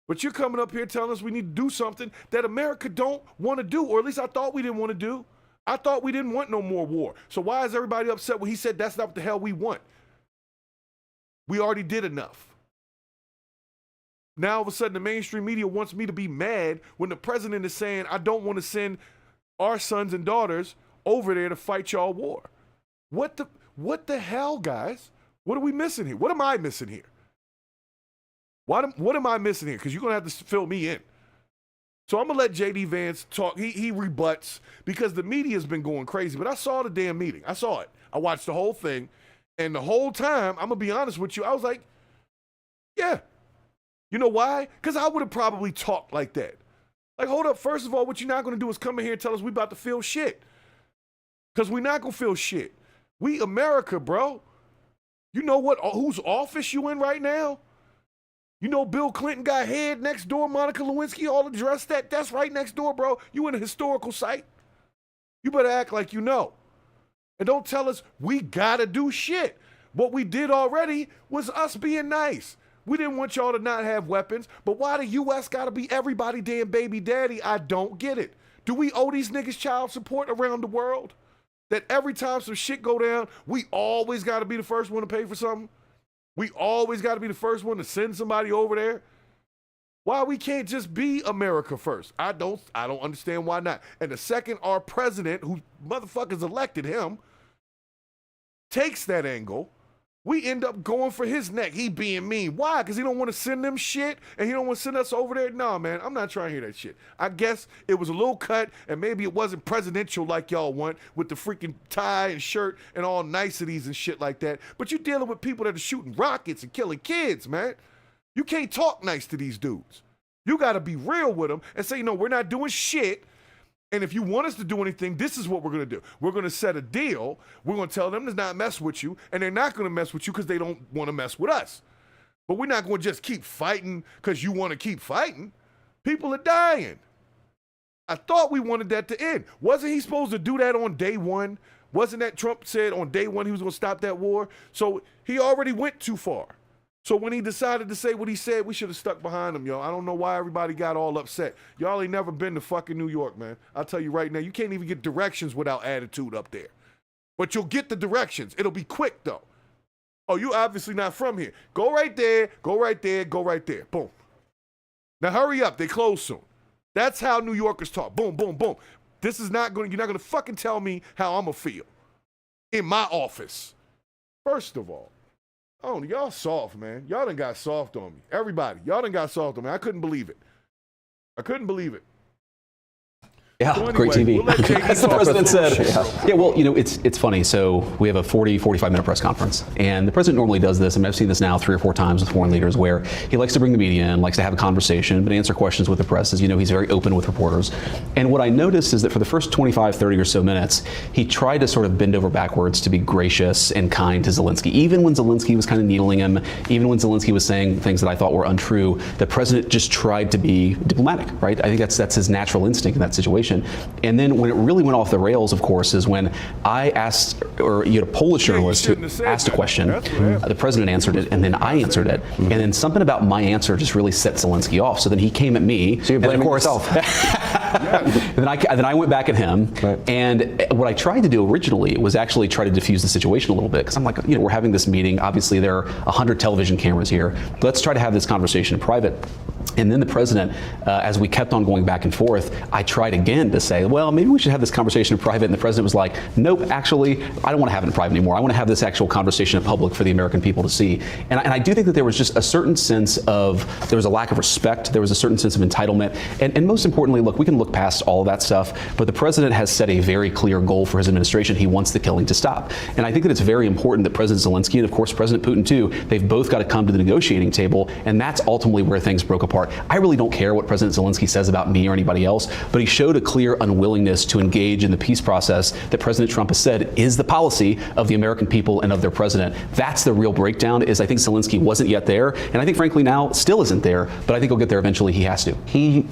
But you're coming up here telling us we need to do something that America don't want to do, or at least I thought we didn't want to do. I thought we didn't want no more war. So why is everybody upset when he said that's not what the hell we want? We already did enough. Now all of a sudden the mainstream media wants me to be mad when the president is saying I don't want to send our sons and daughters over there to fight y'all war. What the hell, guys? What are we missing here? What am I missing here? What am I missing here? Because you're going to have to fill me in. So I'm going to let J.D. Vance talk. He rebuts because the media has been going crazy. But I saw the damn meeting. I saw it. I watched the whole thing. And the whole time, I'm going to be honest with you, I was like, yeah. You know why? Because I would have probably talked like that. Like, hold up. First of all, what you're not going to do is come in here and tell us we about to feel shit. Because we're not going to feel shit. We America, bro. You know what? Whose office you in right now? You know Bill Clinton got head next door, Monica Lewinsky, all addressed that. That's right next door, bro. You in a historical site. You better act like you know. And don't tell us we gotta do shit. What we did already was us being nice. We didn't want y'all to not have weapons, but why the U.S. gotta be everybody damn baby daddy? I don't get it. Do we owe these niggas child support around the world? That every time some shit go down, we always gotta be the first one to pay for something? We always got to be the first one to send somebody over there. Why we can't just be America first? I don't understand why not. And the second our president, who motherfuckers elected him, takes that angle, we end up going for his neck. He being mean. Why? Because he don't want to send them shit and he don't want to send us over there? No, man, I'm not trying to hear that shit. I guess it was a little cut and maybe it wasn't presidential like y'all want with the freaking tie and shirt and all niceties and shit like that. But you're dealing with people that are shooting rockets and killing kids, man. You can't talk nice to these dudes. You got to be real with them and say, no, we're not doing shit. And if you want us to do anything, this is what we're going to do. We're going to set a deal. We're going to tell them to not mess with you, and they're not going to mess with you because they don't want to mess with us. But we're not going to just keep fighting because you want to keep fighting. People are dying. I thought we wanted that to end. Wasn't he supposed to do that on day one? Wasn't that Trump said on day one he was going to stop that war? So he already went too far. So when he decided to say what he said, we should have stuck behind him, yo. I don't know why everybody got all upset. Y'all ain't never been to fucking New York, man. I'll tell you right now, you can't even get directions without attitude up there. But you'll get the directions. It'll be quick, though. Oh, you obviously not from here. Go right there, go right there, go right there. Boom. Now hurry up, they close soon. That's how New Yorkers talk. Boom, boom, boom. This is not going, you're not going to fucking tell me how I'm going to feel in my office. First of all, oh, y'all soft, man. Y'all done got soft on me. Everybody, y'all done got soft on me. I couldn't believe it. I couldn't believe it. Yeah, So great TV. we'll As the president said. Yeah, well, it's funny. So we have a 45-minute press conference, and the president normally does this, and I've seen this now 3 or 4 times with foreign leaders, where he likes to bring the media in, likes to have a conversation, but answer questions with the press. As you know, he's very open with reporters. And what I noticed is that for the first 25, 30 or so minutes, he tried to sort of bend over backwards to be gracious and kind to Zelensky. Even when Zelensky was kind of needling him, even when Zelensky was saying things that I thought were untrue, the president just tried to be diplomatic, right? I think that's his natural instinct in that situation. And then when it really went off the rails, of course, is when I asked, or you had a Polish journalist who asked a question, the president answered it, and then I answered it. And then something about my answer just really set Zelensky off. So then he came at me. So you're blaming yourself. Then I went back at him. Right. And what I tried to do originally was actually try to diffuse the situation a little bit. Because I'm like, we're having this meeting. Obviously, there are 100 television cameras here. Let's try to have this conversation in private. And then the president, as we kept on going back and forth, I tried again to say, well, maybe we should have this conversation in private. And the president was like, nope, actually, I don't want to have it in private anymore. I want to have this actual conversation in public for the American people to see. And I do think that there was just a certain sense of, there was a lack of respect. There was a certain sense of entitlement. And most importantly, look, we can look past all of that stuff, but the president has set a very clear goal for his administration. He wants the killing to stop. And I think that it's very important that President Zelensky and, of course, President Putin, too, they've both got to come to the negotiating table. And that's ultimately where things broke apart. I really don't care what President Zelensky says about me or anybody else, but he showed a clear unwillingness to engage in the peace process that President Trump has said is the policy of the American people and of their president. That's the real breakdown, is I think Zelensky wasn't yet there, and I think frankly now still isn't there, but I think he'll get there eventually. He has to.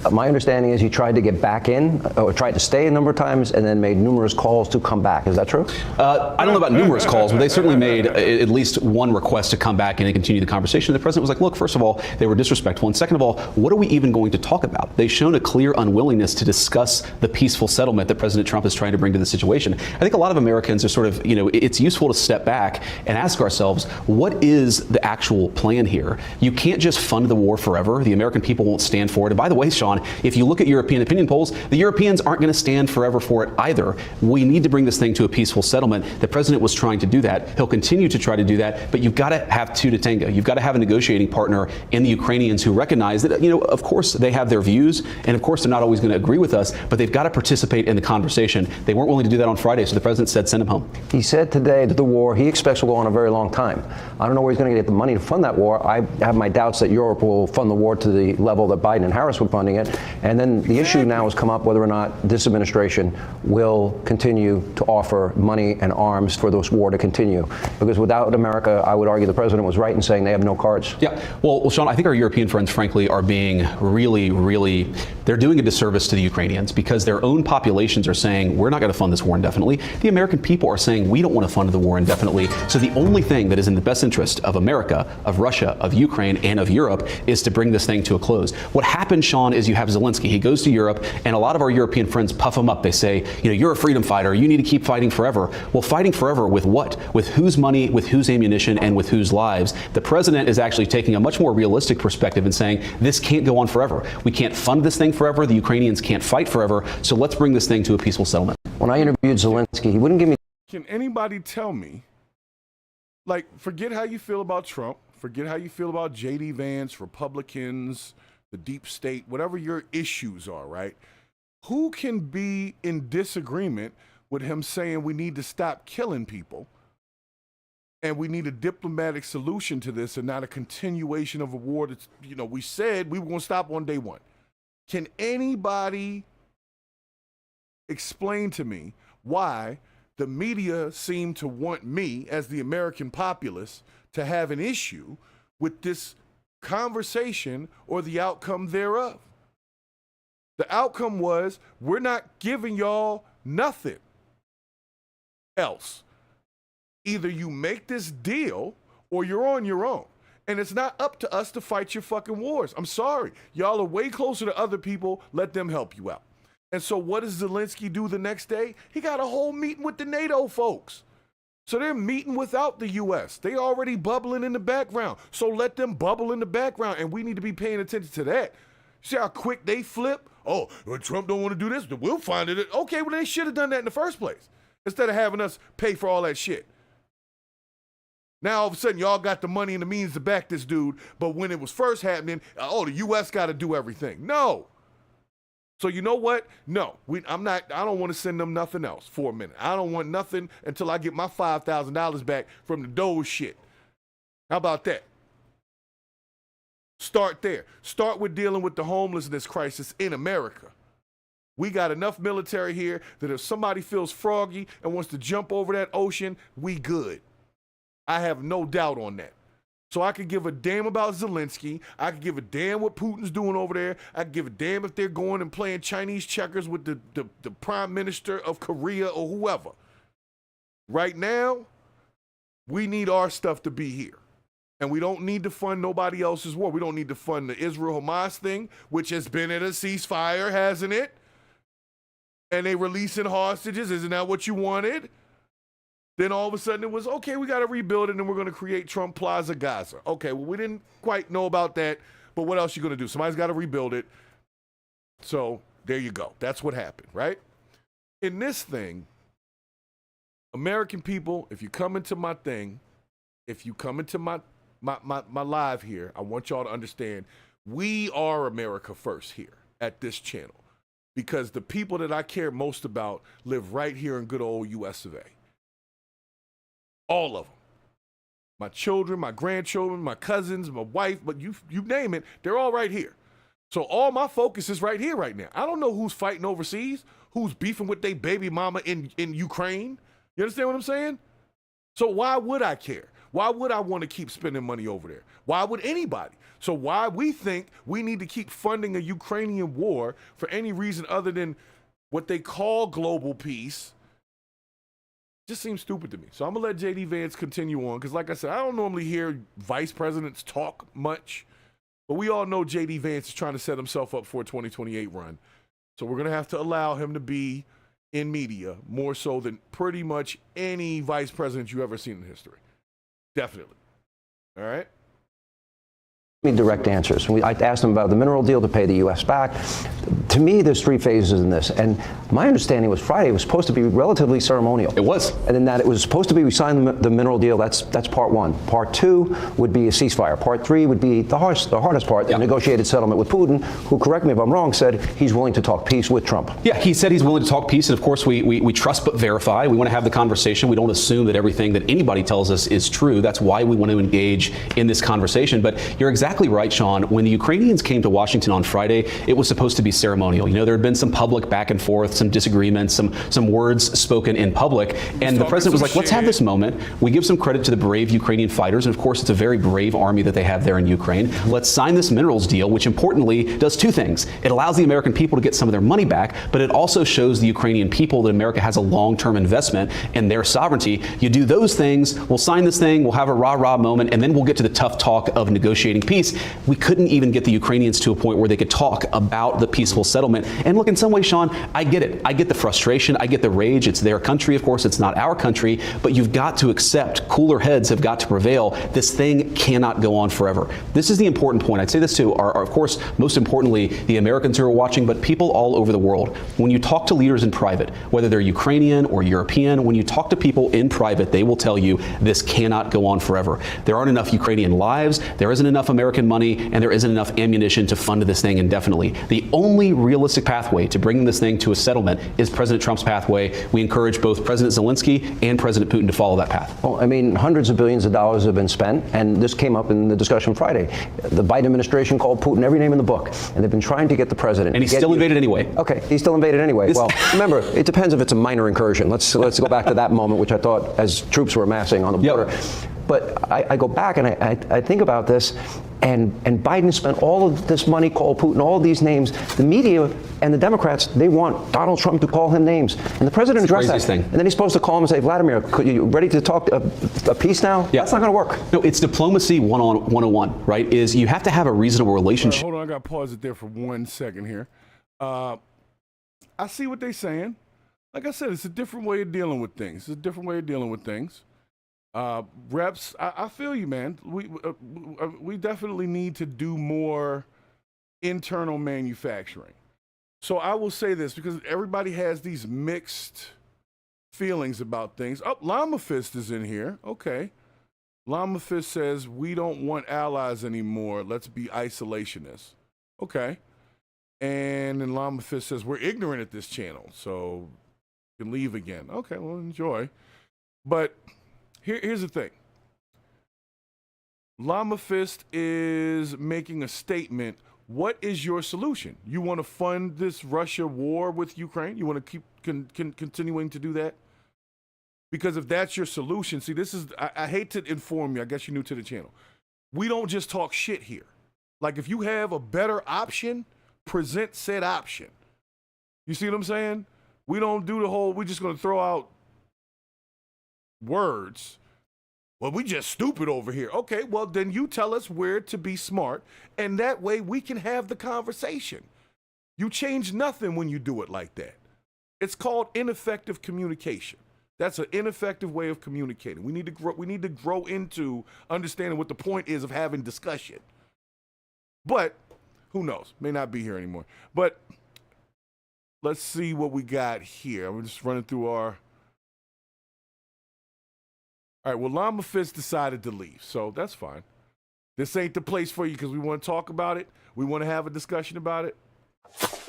My understanding is he tried to get back in, or tried to stay a number of times, and then made numerous calls to come back. Is that true? I don't know about numerous calls, but they certainly made at least one request to come back in and continue the conversation. The president was like, look, first of all, they were disrespectful, and second of all, what are we even going to talk about? They've shown a clear unwillingness to discuss the peaceful settlement that President Trump is trying to bring to the situation. I think a lot of Americans are sort of, it's useful to step back and ask ourselves, what is the actual plan here? You can't just fund the war forever. The American people won't stand for it. And by the way, Sean, if you look at European opinion polls, the Europeans aren't going to stand forever for it either. We need to bring this thing to a peaceful settlement. The president was trying to do that. He'll continue to try to do that, but you've got to have two to tango. You've got to have a negotiating partner in the Ukrainians who recognize that, of course, they have their views, and of course, they're not always going to agree with us, but they've got to participate in the conversation. They weren't willing to do that on Friday, so the president said, send him home. He said today that the war he expects will go on a very long time. I don't know where he's going to get the money to fund that war. I have my doubts that Europe will fund the war to the level that Biden and Harris were funding it. And then the issue now has come up whether or not this administration will continue to offer money and arms for this war to continue. Because without America, I would argue the president was right in saying they have no cards. Yeah. Well, Sean, I think our European friends, frankly, are being really, they're doing a disservice to the Ukrainians because their own populations are saying, we're not going to fund this war indefinitely. The American people are saying, we don't want to fund the war indefinitely. So the only thing that is in the best interest of America, of Russia, of Ukraine, and of Europe is to bring this thing to a close. What happens, Sean, is you have Zelensky. He goes to Europe, and a lot of our European friends puff him up. They say, you're a freedom fighter. You need to keep fighting forever. Well, fighting forever with what? With whose money, with whose ammunition, and with whose lives? The president is actually taking a much more realistic perspective and saying, this can't go on forever. We can't fund this thing forever. The Ukrainians can't fight forever. So let's bring this thing to a peaceful settlement. When I interviewed Zelensky, he wouldn't give me. Can anybody tell me, forget how you feel about Trump, forget how you feel about J.D. Vance, Republicans, the deep state, whatever your issues are, right? Who can be in disagreement with him saying we need to stop killing people and we need a diplomatic solution to this and not a continuation of a war that's, we said we were going to stop on day one. Can anybody explain to me why the media seem to want me, as the American populace, to have an issue with this conversation or the outcome thereof? The outcome was, we're not giving y'all nothing else. Either you make this deal or you're on your own. And it's not up to us to fight your fucking wars. I'm sorry. Y'all are way closer to other people. Let them help you out. And so what does Zelensky do the next day? He got a whole meeting with the NATO folks. So they're meeting without the U.S. They already bubbling in the background. So let them bubble in the background. And we need to be paying attention to that. See how quick they flip? Oh, well, Trump don't want to do this, then we'll find it. Okay, well, they should have done that in the first place instead of having us pay for all that shit. Now, all of a sudden, y'all got the money and the means to back this dude, but when it was first happening, the U.S. got to do everything. No. So you know what? No, I don't want to send them nothing else for a minute. I don't want nothing until I get my $5,000 back from the Doge shit. How about that? Start there. Start with dealing with the homelessness crisis in America. We got enough military here that if somebody feels froggy and wants to jump over that ocean, we good. I have no doubt on that. So I could give a damn about Zelensky. I could give a damn what Putin's doing over there. I could give a damn if they're going and playing Chinese checkers with the prime minister of Korea or whoever. Right now, we need our stuff to be here. And we don't need to fund nobody else's war. We don't need to fund the Israel-Hamas thing, which has been at a ceasefire, hasn't it? And they releasing hostages. Isn't that what you wanted? Then all of a sudden it was, okay, we got to rebuild it and we're going to create Trump Plaza Gaza. Okay, well, we didn't quite know about that, but what else you going to do? Somebody's got to rebuild it. So there you go. That's what happened, right? In this thing, American people, if you come into my thing, if you come into my live here, I want y'all to understand, we are America first here at this channel because the people that I care most about live right here in good old US of A. All of them. My children, my grandchildren, my cousins, my wife, but you name it, they're all right here. So all my focus is right here right now. I don't know who's fighting overseas, who's beefing with their baby mama in Ukraine. You understand what I'm saying? So why would I care? Why would I want to keep spending money over there? Why would anybody? So why we think we need to keep funding a Ukrainian war for any reason other than what they call global peace just seems stupid to me. So I'm going to let JD Vance continue on because like I said, I don't normally hear vice presidents talk much, but we all know JD Vance is trying to set himself up for a 2028 run. So we're going to have to allow him to be in media more so than pretty much any vice president you've ever seen in history. Definitely. All right? Direct answers. I asked them about the mineral deal to pay the U.S. back. To me, there's three phases in this. And my understanding was Friday was supposed to be relatively ceremonial. It was. And then that it was supposed to be we signed the mineral deal. That's part one. Part two would be a ceasefire. Part three would be the hardest part, the negotiated settlement with Putin, who, correct me if I'm wrong, said he's willing to talk peace with Trump. Yeah, he said he's willing to talk peace. And of course, we trust but verify. We want to have the conversation. We don't assume that everything that anybody tells us is true. That's why we want to engage in this conversation. But you're exactly right, Sean. When the Ukrainians came to Washington on Friday, it was supposed to be ceremonial. You know, there had been some public back and forth, some disagreements, some words spoken in public. And the president was like, let's have this moment. We give some credit to the brave Ukrainian fighters. And of course, it's a very brave army that they have there in Ukraine. Let's sign this minerals deal, which importantly does two things. It allows the American people to get some of their money back, but it also shows the Ukrainian people that America has a long-term investment in their sovereignty. You do those things, we'll sign this thing, we'll have a rah-rah moment, and then we'll get to the tough talk of negotiating peace. We couldn't even get the Ukrainians to a point where they could talk about the peaceful settlement. And look, in some ways, Sean, I get it. I get the frustration. I get the rage. It's their country, of course. It's not our country. But you've got to accept, cooler heads have got to prevail. This thing cannot go on forever. This is the important point. I'd say this too, are of course, most importantly, the Americans who are watching, but people all over the world. When you talk to leaders in private, whether they're Ukrainian or European, when you talk to people in private, they will tell you this cannot go on forever. There aren't enough Ukrainian lives. There isn't enough American money. And there isn't enough ammunition to fund this thing indefinitely. The only realistic pathway to bringing this thing to a settlement is President Trump's pathway. We encourage both President Zelensky and President Putin to follow that path. Well, I mean, hundreds of billions of dollars have been spent, and this came up in the discussion Friday. The Biden administration called Putin every name in the book, and they've been trying to get the president. And he's still invaded anyway. Okay, he's still invaded anyway. Well, remember, it depends if it's a minor incursion. Let's go back to that moment, which I thought as troops were amassing on the border. Yep. But I go back and I think about this, and Biden spent all of this money, called Putin, all of these names. The media and the Democrats, they want Donald Trump to call him names. And the president addressed that. Thing. And then he's supposed to call him and say, Vladimir, are you ready to talk a peace now? Yeah. That's not going to work. No, it's diplomacy 101, right? Is you have to have a reasonable relationship. Hold on, I got to pause it there for 1 second here. I see what they're saying. Like I said, it's a different way of dealing with things. Reps, I feel you, man. We definitely need to do more internal manufacturing. So I will say this because everybody has these mixed feelings about things. Oh, Llama Fist is in here. Okay. Llama Fist says, we don't want allies anymore. Let's be isolationists. Okay. And then Llama Fist says, we're ignorant at this channel, so you can leave again. Okay, well, enjoy. But here's the thing. Llama Fist is making a statement. What is your solution? You want to fund this Russia war with Ukraine? You want to keep continuing to do that? Because if that's your solution, see, this is, I hate to inform you, I guess you're new to the channel. We don't just talk shit here. Like, if you have a better option, present said option. You see what I'm saying? We don't do the whole, we're just going to throw out words. Well, we just stupid over here. Okay, well, then you tell us where to be smart, and that way we can have the conversation. You change nothing when you do it like that. It's called ineffective communication. That's an ineffective way of communicating. We need to grow into understanding what the point is of having discussion. But who knows? May not be here anymore. But let's see what we got here. I'm just running through our. All right, well, Llama Fist decided to leave, so that's fine. This ain't the place for you because we want to talk about it. We want to have a discussion about it.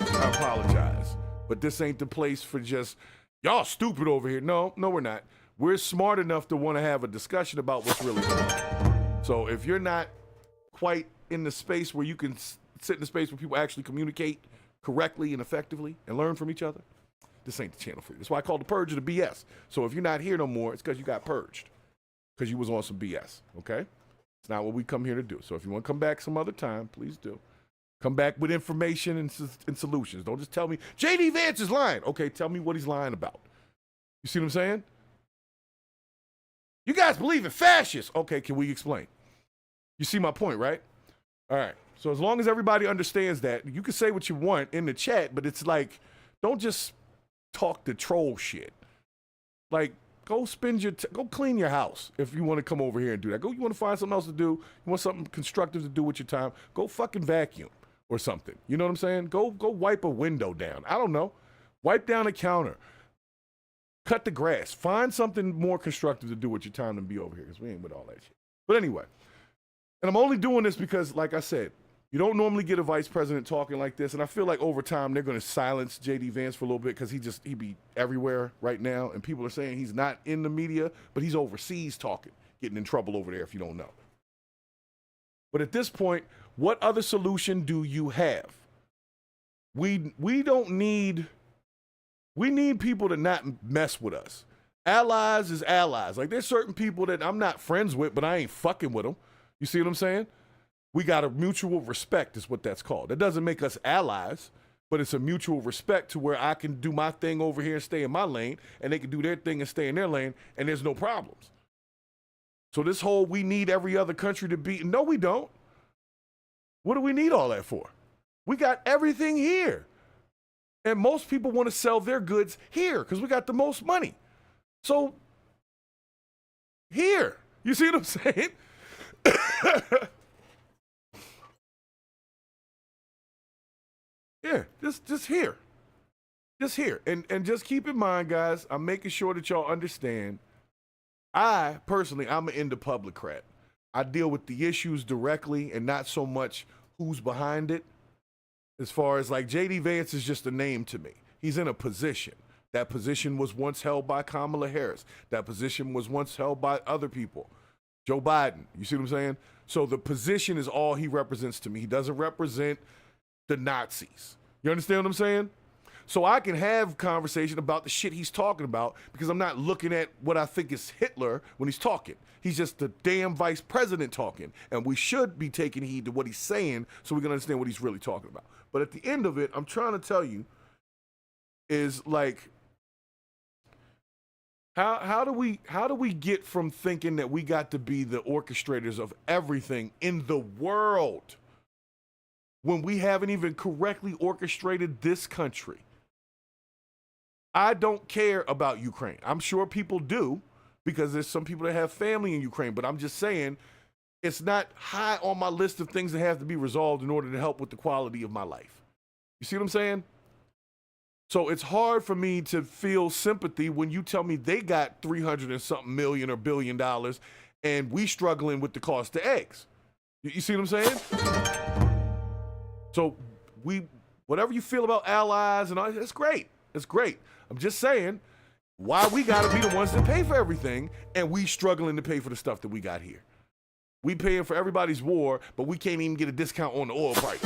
I apologize, but this ain't the place for just, y'all stupid over here. No, we're not. We're smart enough to want to have a discussion about what's really going on. So if you're not quite in the space where you can sit in the space where people actually communicate correctly and effectively and learn from each other, this ain't the channel for you. That's why I call the Purge the BS. So if you're not here no more, it's because you got purged. Because you was on some BS, okay? It's not what we come here to do. So if you want to come back some other time, please do. Come back with information and solutions. Don't just tell me, J.D. Vance is lying. Okay, tell me what he's lying about. You see what I'm saying? You guys believe in fascists. Okay, can we explain? You see my point, right? All right. So as long as everybody understands that, you can say what you want in the chat, but it's like, don't just talk the troll shit. Like, go go clean your house if you want to come over here and do that. You want to find something else to do. You want something constructive to do with your time. Go fucking vacuum or something. You know what I'm saying? Go wipe a window down. I don't know. Wipe down a counter. Cut the grass. Find something more constructive to do with your time than be over here because we ain't with all that shit. But anyway, and I'm only doing this because, like I said, you don't normally get a vice president talking like this, and I feel like over time they're going to silence J.D. Vance for a little bit because he be everywhere right now, and people are saying he's not in the media, but he's overseas talking, getting in trouble over there if you don't know. But at this point, what other solution do you have? We need people to not mess with us. Allies is allies. Like, there's certain people that I'm not friends with, but I ain't fucking with them. You see what I'm saying? We got a mutual respect is what that's called. That doesn't make us allies, but it's a mutual respect to where I can do my thing over here and stay in my lane, and they can do their thing and stay in their lane, and there's no problems. So this whole we need every other country to be, no, we don't. What do we need all that for? We got everything here. And most people want to sell their goods here because we got the most money. So here, you see what I'm saying? Yeah, just here. Just here. And just keep in mind, guys, I'm making sure that y'all understand, I'm an indepublicrat. I deal with the issues directly and not so much who's behind it. As far as like J.D. Vance is just a name to me. He's in a position. That position was once held by Kamala Harris. That position was once held by other people. Joe Biden. You see what I'm saying? So the position is all he represents to me. He doesn't represent the Nazis. You understand what I'm saying? So I can have conversation about the shit he's talking about because I'm not looking at what I think is Hitler when he's talking. He's just the damn vice president talking. And we should be taking heed to what he's saying so we can understand what he's really talking about. But at the end of it, I'm trying to tell you is like, how do we get from thinking that we got to be the orchestrators of everything in the world when we haven't even correctly orchestrated this country? I don't care about Ukraine. I'm sure people do because there's some people that have family in Ukraine, but I'm just saying it's not high on my list of things that have to be resolved in order to help with the quality of my life. You see what I'm saying? So it's hard for me to feel sympathy when you tell me they got 300 and something million or $1 billion and we struggling with the cost of eggs. You see what I'm saying? So Whatever you feel about allies and all, it's great. It's great. I'm just saying, why we got to be the ones that pay for everything, and we struggling to pay for the stuff that we got here. We paying for everybody's war, but we can't even get a discount on the oil price.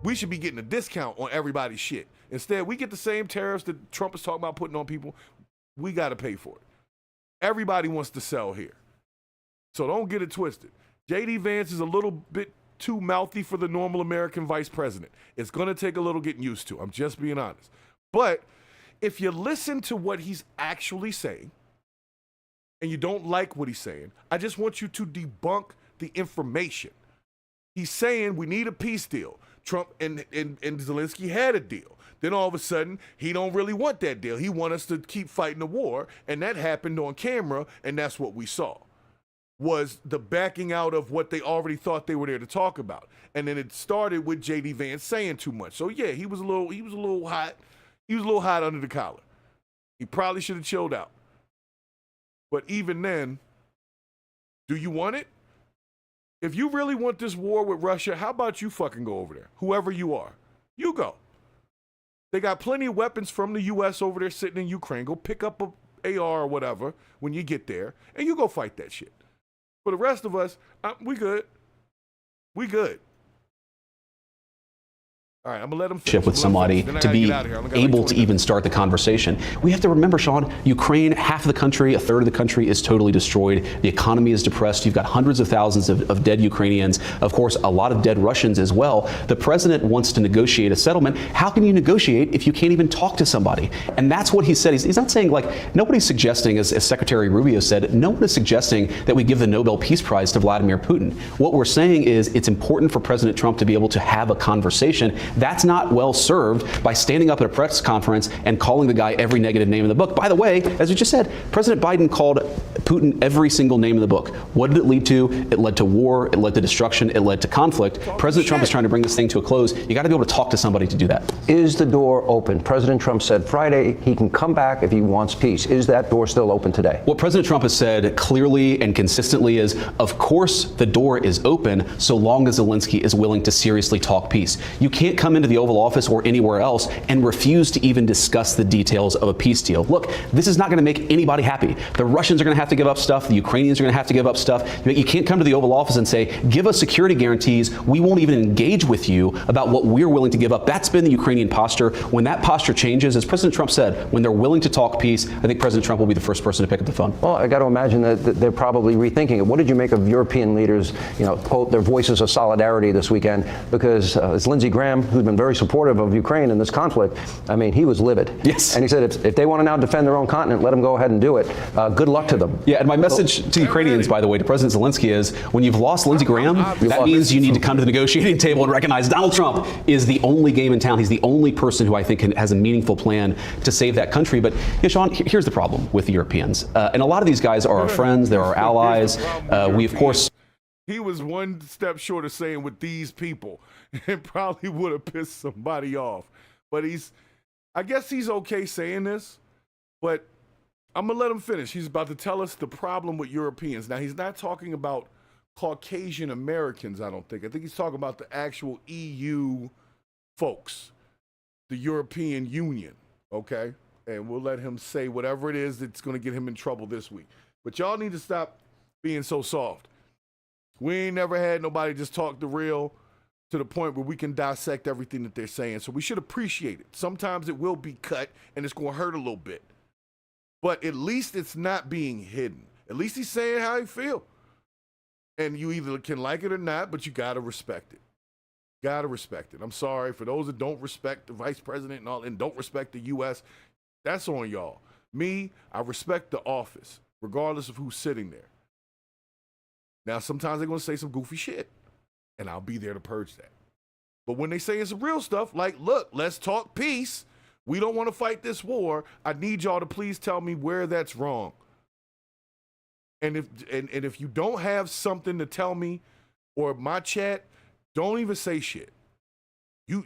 We should be getting a discount on everybody's shit. Instead, we get the same tariffs that Trump is talking about putting on people. We got to pay for it. Everybody wants to sell here. So don't get it twisted. J.D. Vance is a little bit too mouthy for the normal American vice president. It's going to take a little getting used to. I'm just being honest. But if you listen to what he's actually saying and you don't like what he's saying, I just want you to debunk the information. He's saying we need a peace deal. Trump and Zelensky had a deal. Then all of a sudden, he don't really want that deal. He wants us to keep fighting the war, and that happened on camera, and that's what we saw, was the backing out of what they already thought they were there to talk about. And then it started with J.D. Vance saying too much. So yeah, he was a little hot. He was a little hot under the collar. He probably should have chilled out. But even then, do you want it? If you really want this war with Russia, how about you fucking go over there? Whoever you are, you go. They got plenty of weapons from the U.S. over there sitting in Ukraine. Go pick up a AR or whatever when you get there, and you go fight that shit. For the rest of us, we good. We good. All right, I'm gonna let him finish with somebody to be able to even start the conversation. We have to remember, Sean, Ukraine, half of the country, a third of the country is totally destroyed. The economy is depressed. You've got hundreds of thousands of dead Ukrainians. Of course, a lot of dead Russians as well. The president wants to negotiate a settlement. How can you negotiate if you can't even talk to somebody? And that's what he said. He's not saying, like, nobody's suggesting, as Secretary Rubio said, no one is suggesting that we give the Nobel Peace Prize to Vladimir Putin. What we're saying is it's important for President Trump to be able to have a conversation. That's not well served by standing up at a press conference and calling the guy every negative name in the book. By the way, as we just said, President Biden called Putin every single name in the book. What did it lead to? It led to war. It led to destruction. It led to conflict. President Trump is trying to bring this thing to a close. You got to be able to talk to somebody to do that. Is the door open? President Trump said Friday he can come back if he wants peace. Is that door still open today? What President Trump has said clearly and consistently is, of course, the door is open so long as Zelensky is willing to seriously talk peace. You can't come into the Oval Office or anywhere else and refuse to even discuss the details of a peace deal. Look, this is not going to make anybody happy. The Russians are going to have to give up stuff. The Ukrainians are going to have to give up stuff. You can't come to the Oval Office and say, give us security guarantees. We won't even engage with you about what we're willing to give up. That's been the Ukrainian posture. When that posture changes, as President Trump said, when they're willing to talk peace, I think President Trump will be the first person to pick up the phone. Well, I got to imagine that they're probably rethinking it. What did you make of European leaders, quote, their voices of solidarity this weekend? Because it's Lindsey Graham, who's been very supportive of Ukraine in this conflict. I mean, he was livid. Yes. And he said if they want to now defend their own continent, let them go ahead and do it. Good luck to them. Yeah, and my message to the Ukrainians, by the way, to President Zelensky is, when you've lost Lindsey Graham, that means you need to come to the negotiating table and recognize Donald Trump is the only game in town. He's the only person who I think has a meaningful plan to save that country. But, Sean, here's the problem with the Europeans. And a lot of these guys are our friends. They're our allies. We, of course... He was one step short of saying with these people. It probably would have pissed somebody off. But I guess he's okay saying this, but I'm going to let him finish. He's about to tell us the problem with Europeans. Now, he's not talking about Caucasian Americans, I don't think. I think he's talking about the actual EU folks, the European Union, okay? And we'll let him say whatever it is that's going to get him in trouble this week. But y'all need to stop being so soft. We ain't never had nobody just talk the real to the point where we can dissect everything that they're saying. So we should appreciate it. Sometimes it will be cut and it's going to hurt a little bit. But at least it's not being hidden. At least he's saying how he feel. And you either can like it or not, but you got to respect it. Got to respect it. I'm sorry for those that don't respect the vice president and all, and don't respect the U.S. That's on y'all. Me, I respect the office, regardless of who's sitting there. Now, sometimes they're going to say some goofy shit, and I'll be there to purge that. But when they say some real stuff, like, look, let's talk peace. We don't want to fight this war. I need y'all to please tell me where that's wrong. And if you don't have something to tell me or my chat, don't even say shit. You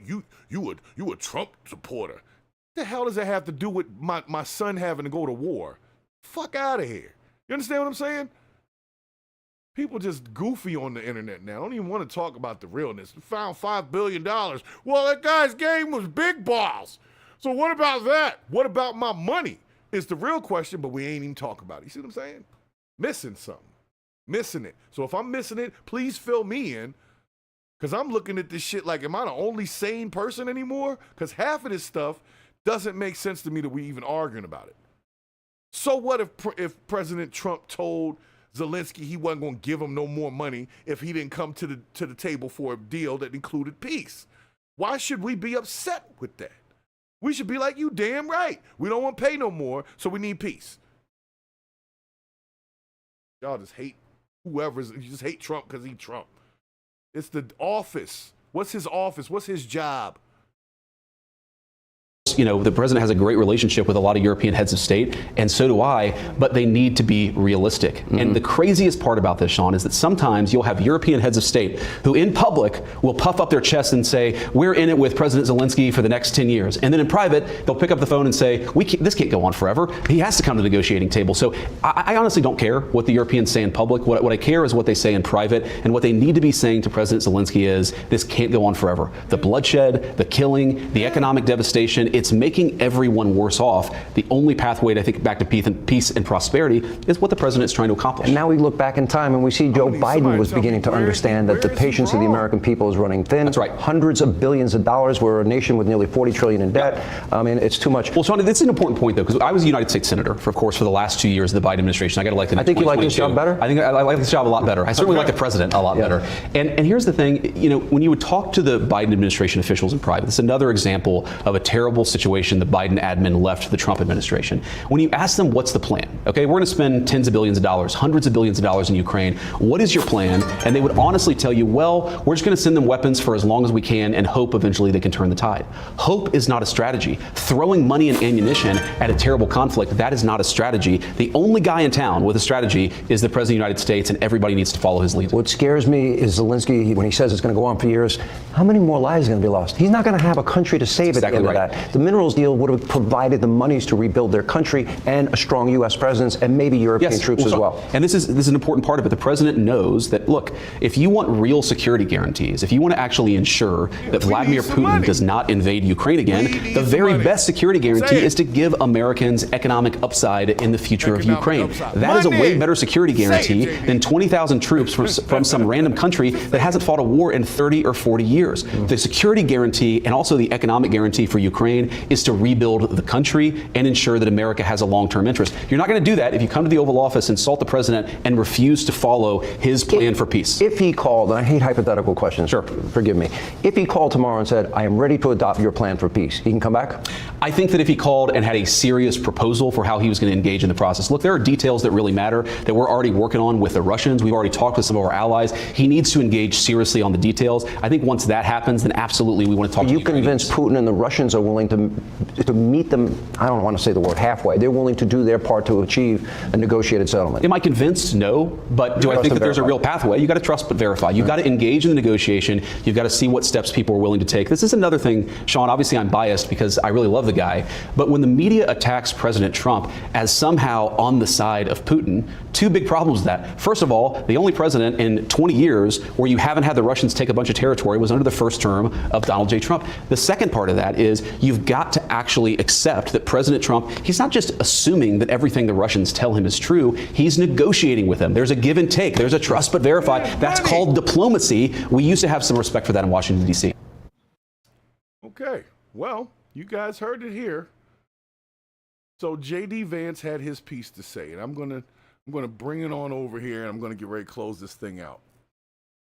a Trump supporter. What the hell does that have to do with my son having to go to war? Fuck out of here. You understand what I'm saying? People just goofy on the internet now. I don't even want to talk about the realness. We found $5 billion. Well, that guy's game was big balls. So what about that? What about my money? Is the real question, but we ain't even talk about it. You see what I'm saying? Missing something. Missing it. So if I'm missing it, please fill me in. Because I'm looking at this shit like, am I the only sane person anymore? Because half of this stuff doesn't make sense to me that we even arguing about it. So what if President Trump told Zelensky he wasn't going to give him no more money if he didn't come to the table for a deal that included peace? Why should we be upset with that? We should be like, you damn right. We don't want to pay no more, so we need peace. Y'all just hate you just hate Trump because he's Trump. It's the office. What's his office? What's his job? You know, the president has a great relationship with a lot of European heads of state, and so do I, but they need to be realistic. Mm-hmm. And the craziest part about this, Sean, is that sometimes you'll have European heads of state who in public will puff up their chest and say, we're in it with President Zelensky for the next 10 years. And then in private, they'll pick up the phone and say, this can't go on forever. He has to come to the negotiating table. So I honestly don't care what the Europeans say in public. What I care is what they say in private, and what they need to be saying to President Zelensky is, this can't go on forever. The bloodshed, the killing, the economic devastation, it's making everyone worse off. The only pathway to, I think, back to peace and prosperity is what the president is trying to accomplish. And now we look back in time and we see Joe Biden was beginning to understand that the patience of the American people is running thin. That's right. Hundreds of billions of dollars. We're a nation with nearly $40 trillion in debt. I mean, it's too much. Well, Sean, this is an important point, though, because I was a United States Senator, for the last 2 years of the Biden administration. I got elected in 2022. I think you like this job better? I think I like this job a lot better. I certainly like the president a lot better. And here's the thing, you know, when you would talk to the Biden administration officials in private, this is another example of a terrible situation the Biden admin left the Trump administration. When you ask them what's the plan, okay, we're going to spend tens of billions of dollars, hundreds of billions of dollars in Ukraine. What is your plan? And they would honestly tell you, well, we're just going to send them weapons for as long as we can and hope eventually they can turn the tide. Hope is not a strategy. Throwing money and ammunition at a terrible conflict, that is not a strategy. The only guy in town with a strategy is the President of the United States, and everybody needs to follow his lead. What scares me is Zelensky, when he says it's going to go on for years, how many more lives are going to be lost? He's not going to have a country to save at the end of that. The minerals deal would have provided the monies to rebuild their country and a strong U.S. presence and maybe European troops as well. And this is an important part of it. The president knows that, look, if you want real security guarantees, if you want to actually ensure that Vladimir Putin does not invade Ukraine again, the very best security guarantee is to give Americans economic upside in the future of Ukraine. That is a way better security guarantee than 20,000 troops from some random country that hasn't fought a war in 30 or 40 years. The security guarantee and also the economic guarantee for Ukraine is to rebuild the country and ensure that America has a long-term interest. You're not going to do that if you come to the Oval Office, insult the president, and refuse to follow his plan for peace. If he called, and I hate hypothetical questions, sure, forgive me. If he called tomorrow and said, I am ready to adopt your plan for peace, he can come back? I think that if he called and had a serious proposal for how he was going to engage in the process, look, there are details that really matter that we're already working on with the Russians. We've already talked with some of our allies. He needs to engage seriously on the details. I think once that happens, then absolutely we want to talk to you. Convince Putin and the Russians are willing to meet them, I don't want to say the word halfway, they're willing to do their part to achieve a negotiated settlement? Am I convinced? No. But do I think that there's a real pathway? You got to trust but verify. You got to engage in the negotiation. You've got to see what steps people are willing to take. This is another thing, Sean, obviously I'm biased because I really love the guy, but when the media attacks President Trump as somehow on the side of Putin, two big problems with that. First of all, the only president in 20 years where you haven't had the Russians take a bunch of territory was under the first term of Donald J. Trump. The second part of that is you've got to actually accept that President Trump, he's not just assuming that everything the Russians tell him is true, he's negotiating with them. There's a give and take. There's a trust but verify. That's called diplomacy. We used to have some respect for that in Washington, D.C. Okay, well, you guys heard it here. So J.D. Vance had his piece to say, and I'm gonna bring it on over here, and I'm gonna get ready to close this thing out.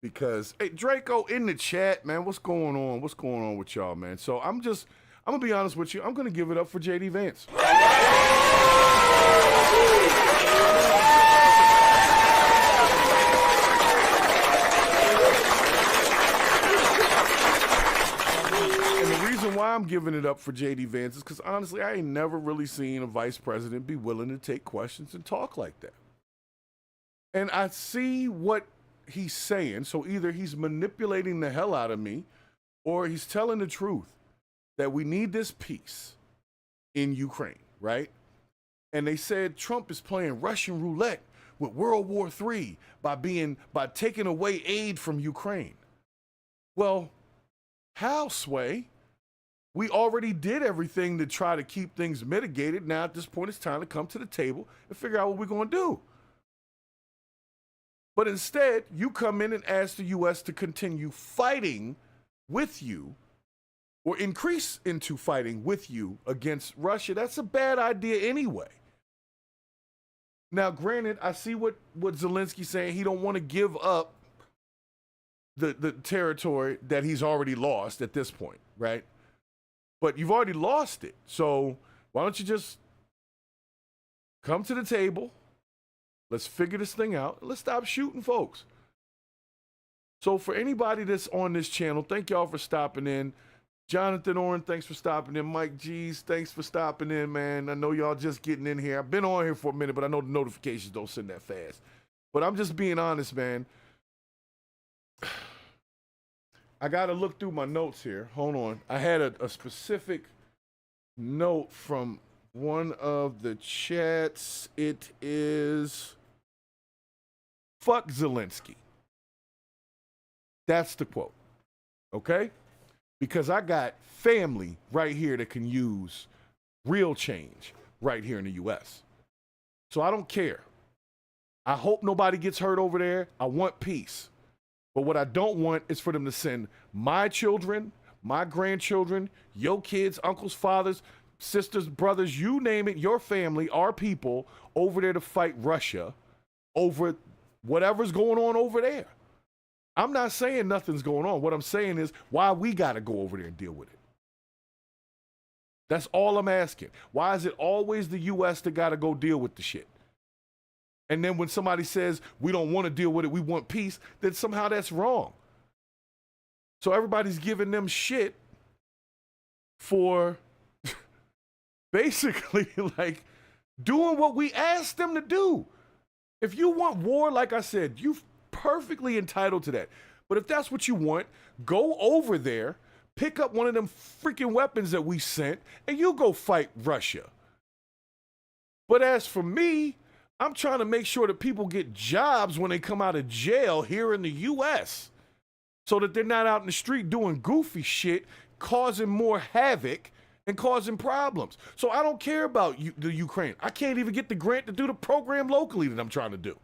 Because, hey, Draco, in the chat, man, what's going on? What's going on with y'all, man? So I'm gonna be honest with you. I'm gonna give it up for J.D. Vance. Why I'm giving it up for J.D. Vance is because honestly, I ain't never really seen a vice president be willing to take questions and talk like that. And I see what he's saying. So either he's manipulating the hell out of me or he's telling the truth that we need this peace in Ukraine, right? And they said Trump is playing Russian roulette with World War III by taking away aid from Ukraine. Well, how, Sway? We already did everything to try to keep things mitigated. Now, at this point, it's time to come to the table and figure out what we're going to do. But instead, you come in and ask the U.S. to continue fighting with you or increase into fighting with you against Russia. That's a bad idea anyway. Now, granted, I see what Zelensky's saying. He don't want to give up the territory that he's already lost at this point, right? But you've already lost it. So why don't you just come to the table? Let's figure this thing out. Let's stop shooting folks. So for anybody that's on this channel, thank y'all for stopping in. Jonathan Oren, thanks for stopping in. Mike G's, thanks for stopping in, man. I know y'all just getting in here. I've been on here for a minute, but I know the notifications don't send that fast. But I'm just being honest, man. I got to look through my notes here. Hold on. I had a specific note from one of the chats. It is, fuck Zelensky. That's the quote. Okay? Because I got family right here that can use real change right here in the U.S. So I don't care. I hope nobody gets hurt over there. I want peace. But what I don't want is for them to send my children, my grandchildren, your kids, uncles, fathers, sisters, brothers, you name it, your family, our people, over there to fight Russia over whatever's going on over there. I'm not saying nothing's going on. What I'm saying is why we got to go over there and deal with it. That's all I'm asking. Why is it always the U.S. that got to go deal with the shit? And then when somebody says we don't want to deal with it, we want peace, then somehow that's wrong. So everybody's giving them shit for basically like doing what we asked them to do. If you want war, like I said, you're perfectly entitled to that. But if that's what you want, go over there, pick up one of them freaking weapons that we sent, and you go fight Russia. But as for me, I'm trying to make sure that people get jobs when they come out of jail here in the U.S. so that they're not out in the street doing goofy shit, causing more havoc and causing problems. So I don't care about the Ukraine. I can't even get the grant to do the program locally that I'm trying to do.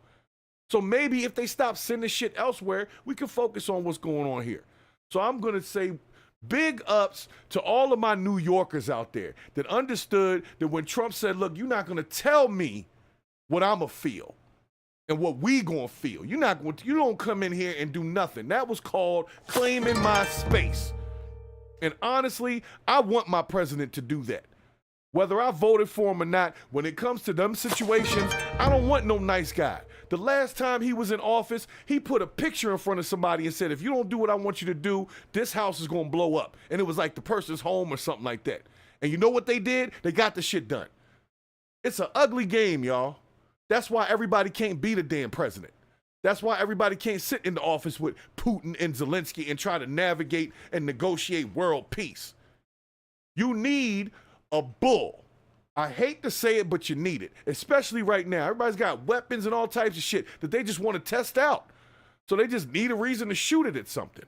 So maybe if they stop sending shit elsewhere, we can focus on what's going on here. So I'm going to say big ups to all of my New Yorkers out there that understood that when Trump said, look, you're not going to tell me what I'ma feel and what we gonna feel. You don't come in here and do nothing. That was called claiming my space. And honestly, I want my president to do that. Whether I voted for him or not, when it comes to them situations, I don't want no nice guy. The last time he was in office, he put a picture in front of somebody and said, if you don't do what I want you to do, this house is gonna blow up. And it was like the person's home or something like that. And you know what they did? They got the shit done. It's an ugly game, y'all. That's why everybody can't be the damn president. That's why everybody can't sit in the office with Putin and Zelensky and try to navigate and negotiate world peace. You need a bull. I hate to say it, but you need it, especially right now. Everybody's got weapons and all types of shit that they just want to test out. So they just need a reason to shoot it at something.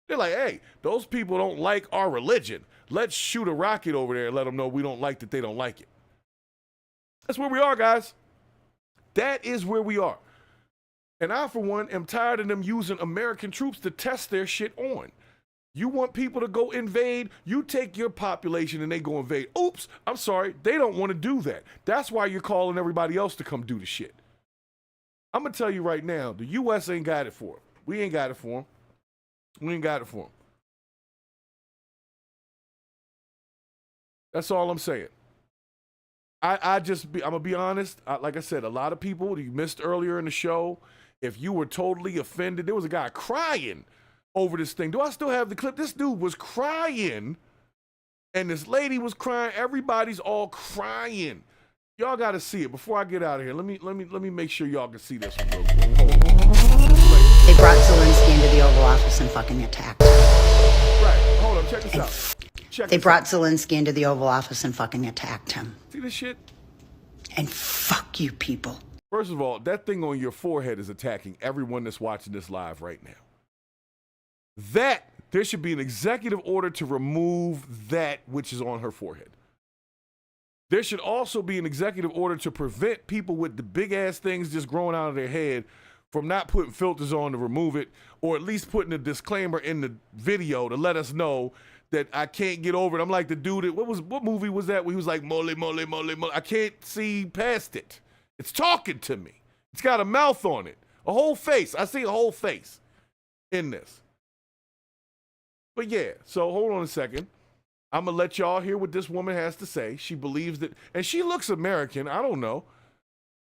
They're like, hey, those people don't like our religion. Let's shoot a rocket over there and let them know we don't like that they don't like it. That's where we are, guys. That is where we are. And I, for one, am tired of them using American troops to test their shit on. You want people to go invade, you take your population and they go invade. Oops, I'm sorry, they don't want to do that. That's why you're calling everybody else to come do the shit. I'm going to tell you right now, the U.S. ain't got it for them. We ain't got it for them. We ain't got it for them. That's all I'm saying. I'm going to be honest. Like I said, a lot of people you missed earlier in the show, if you were totally offended, there was a guy crying over this thing. Do I still have the clip? This dude was crying and this lady was crying. Everybody's all crying. Y'all got to see it before I get out of here. Let me make sure y'all can see this one real quick. They brought Zelensky into the Oval Office and fucking attacked him. Right. Hold on. Check this out. They brought Zelensky into the Oval Office and fucking attacked him. See this shit? And fuck you people. First of all, that thing on your forehead is attacking everyone that's watching this live right now. There should be an executive order to remove that which is on her forehead. There should also be an executive order to prevent people with the big ass things just growing out of their head from not putting filters on to remove it, or at least putting a disclaimer in the video to let us know that I can't get over it. I'm like the dude that, what movie was that where he was like, mole, mole, mole, mole. I can't see past it. It's talking to me. It's got a mouth on it. A whole face. I see a whole face in this. But yeah, so hold on a second. I'm going to let y'all hear what this woman has to say. She believes that, and she looks American. I don't know.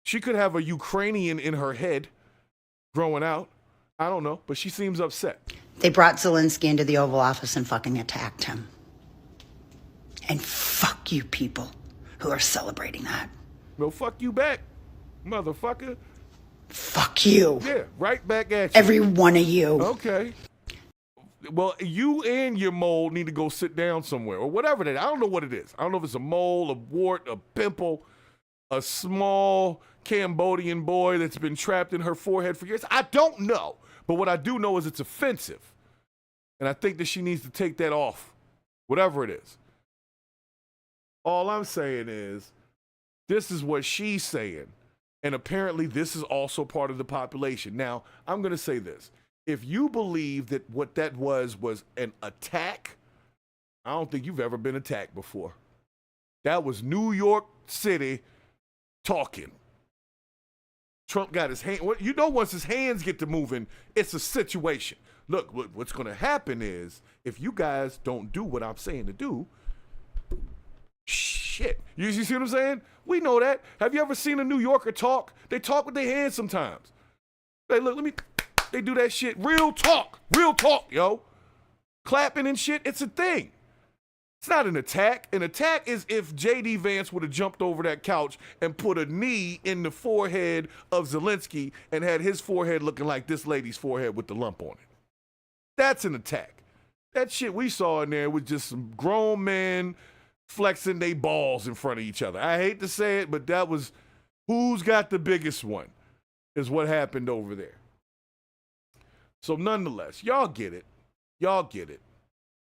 She could have a Ukrainian in her head growing out. I don't know, but she seems upset. They brought Zelensky into the Oval Office and fucking attacked him. And fuck you people who are celebrating that. No, fuck you back, motherfucker. Fuck you. Yeah, right back at you. Every one of you. Okay. Well, you and your mole need to go sit down somewhere or whatever that. I don't know what it is. I don't know if it's a mole, a wart, a pimple, a small Cambodian boy that's been trapped in her forehead for years. I don't know. But what I do know is it's offensive. And I think that she needs to take that off, whatever it is. All I'm saying is this is what she's saying. And apparently this is also part of the population. Now, I'm going to say this. If you believe that what that was an attack, I don't think you've ever been attacked before. That was New York City talking. Trump got his hand. You know, once his hands get to moving, it's a situation. Look, what's going to happen is if you guys don't do what I'm saying to do, shit. You see what I'm saying? We know that. Have you ever seen a New Yorker talk? They talk with their hands sometimes. They they do that shit. Real talk, yo. Clapping and shit, it's a thing. It's not an attack. An attack is if J.D. Vance would have jumped over that couch and put a knee in the forehead of Zelensky and had his forehead looking like this lady's forehead with the lump on it. That's an attack. That shit we saw in there was just some grown men flexing their balls in front of each other. I hate to say it, but that was who's got the biggest one is what happened over there. So nonetheless, y'all get it. Y'all get it.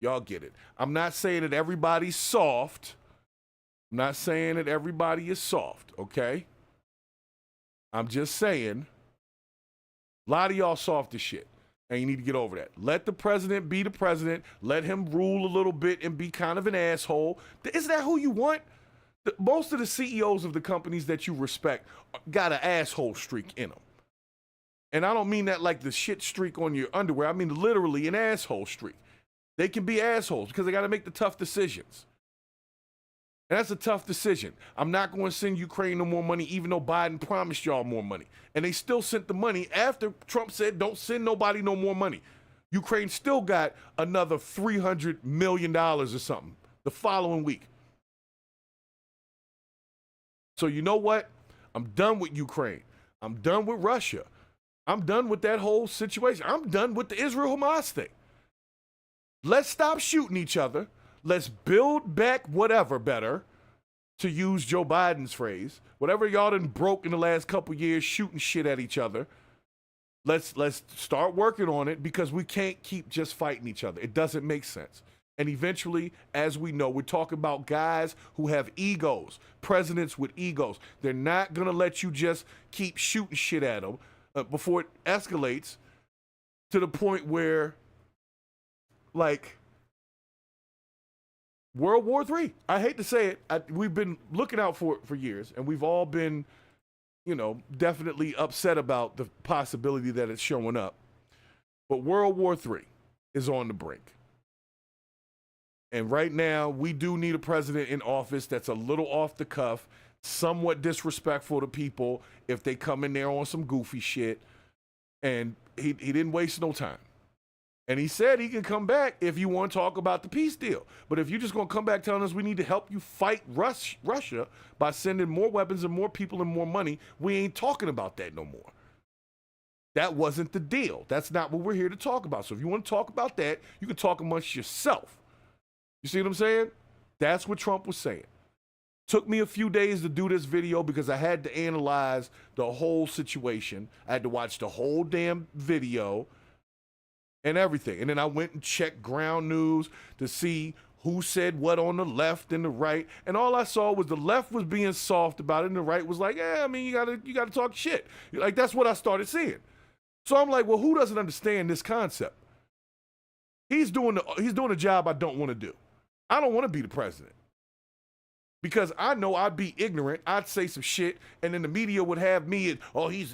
Y'all get it. I'm not saying that everybody's soft. I'm not saying that everybody is soft, okay? I'm just saying a lot of y'all soft as shit, and you need to get over that. Let the president be the president. Let him rule a little bit and be kind of an asshole. Isn't that who you want? Most of the CEOs of the companies that you respect got an asshole streak in them. And I don't mean that like the shit streak on your underwear. I mean literally an asshole streak. They can be assholes because they got to make the tough decisions. And that's a tough decision. I'm not going to send Ukraine no more money, even though Biden promised y'all more money. And they still sent the money after Trump said, don't send nobody no more money. Ukraine still got another $300 million or something the following week. So you know what? I'm done with Ukraine. I'm done with Russia. I'm done with that whole situation. I'm done with the Israel-Hamas thing. Let's stop shooting each other. Let's build back whatever better, to use Joe Biden's phrase. Whatever y'all done broke in the last couple years shooting shit at each other. Let's start working on it because we can't keep just fighting each other. It doesn't make sense. And eventually, as we know, we're talking about guys who have egos, presidents with egos. They're not going to let you just keep shooting shit at them before it escalates to the point where, like, World War III. I hate to say it. We've been looking out for it for years, and we've all been, definitely upset about the possibility that it's showing up. But World War III is on the brink. And right now, we do need a president in office that's a little off the cuff, somewhat disrespectful to people if they come in there on some goofy shit. And he didn't waste no time. And he said he can come back if you want to talk about the peace deal. But if you're just going to come back telling us we need to help you fight Russia by sending more weapons and more people and more money, we ain't talking about that no more. That wasn't the deal. That's not what we're here to talk about. So if you want to talk about that, you can talk amongst yourself. You see what I'm saying? That's what Trump was saying. Took me a few days to do this video because I had to analyze the whole situation. I had to watch the whole damn video and everything. And then I went and checked ground news to see who said what on the left and the right. And all I saw was the left was being soft about it and the right was like, yeah, I mean, you gotta talk shit. Like, that's what I started seeing. So I'm like, well, who doesn't understand this concept? He's doing a job I don't want to do. I don't want to be the president. Because I know I'd be ignorant, I'd say some shit, and then the media would have me, oh, he's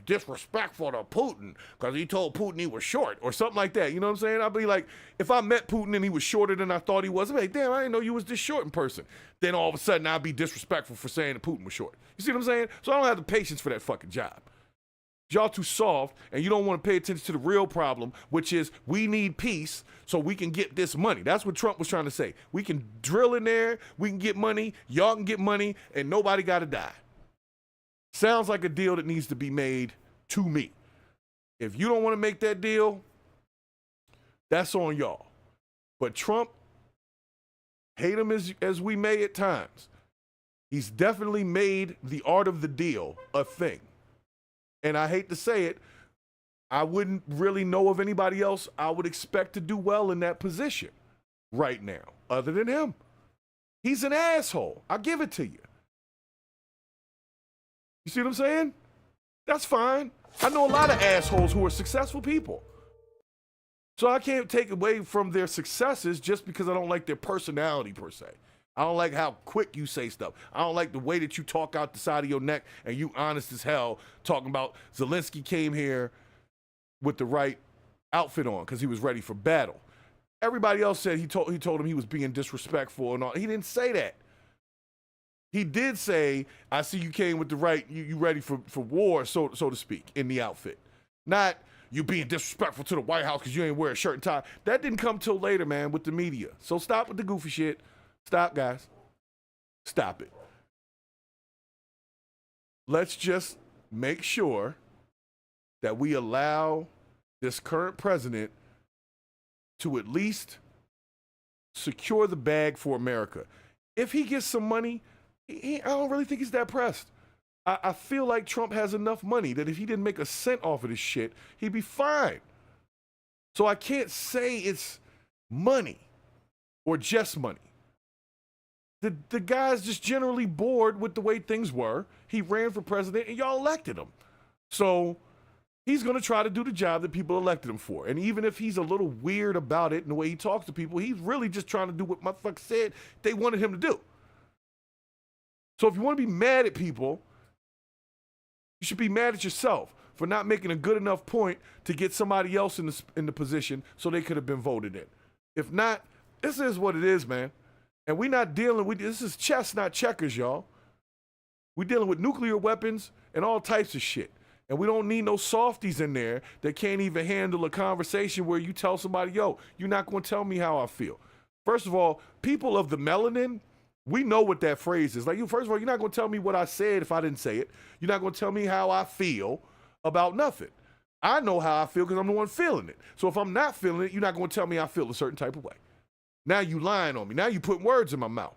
disrespectful to Putin because he told Putin he was short or something like that. You know what I'm saying? I'd be like, if I met Putin and he was shorter than I thought he was, I'd be like, damn, I didn't know you was this short in person. Then all of a sudden I'd be disrespectful for saying that Putin was short. You see what I'm saying? So I don't have the patience for that fucking job. Y'all too soft, and you don't want to pay attention to the real problem, which is we need peace so we can get this money. That's what Trump was trying to say. We can drill in there, we can get money, y'all can get money, and nobody got to die. Sounds like a deal that needs to be made to me. If you don't want to make that deal, that's on y'all. But Trump, hate him as we may at times, he's definitely made the art of the deal a thing. And I hate to say it, I wouldn't really know of anybody else I would expect to do well in that position right now, other than him. He's an asshole. I'll give it to you. You see what I'm saying? That's fine. I know a lot of assholes who are successful people. So I can't take away from their successes just because I don't like their personality per se. I don't like how quick you say stuff. I don't like the way that you talk out the side of your neck and you honest as hell talking about Zelensky came here with the right outfit on because he was ready for battle. Everybody else said he told him he was being disrespectful and all. He didn't say that. He did say, I see you came with the right, you ready for war, so to speak, in the outfit. Not you being disrespectful to the White House because you ain't wear a shirt and tie. That didn't come till later, man, with the media. So stop with the goofy shit. Stop, guys. Stop it. Let's just make sure that we allow this current president to at least secure the bag for America. If he gets some money, I don't really think he's that pressed. I feel like Trump has enough money that if he didn't make a cent off of this shit, he'd be fine. So I can't say it's money or just money. The guy's just generally bored with the way things were. He ran for president and y'all elected him. So he's going to try to do the job that people elected him for. And even if he's a little weird about it and the way he talks to people, he's really just trying to do what motherfuckers said they wanted him to do. So if you want to be mad at people, you should be mad at yourself for not making a good enough point to get somebody else in the position so they could have been voted in. If not, this is what it is, man. And we're not dealing with, this is chess, not checkers, y'all. We're dealing with nuclear weapons and all types of shit. And we don't need no softies in there that can't even handle a conversation where you tell somebody, yo, you're not going to tell me how I feel. First of all, people of the melanin, we know what that phrase is. Like, first of all, you're not going to tell me what I said if I didn't say it. You're not going to tell me how I feel about nothing. I know how I feel because I'm the one feeling it. So if I'm not feeling it, you're not going to tell me I feel a certain type of way. Now you lying on me. Now you putting words in my mouth.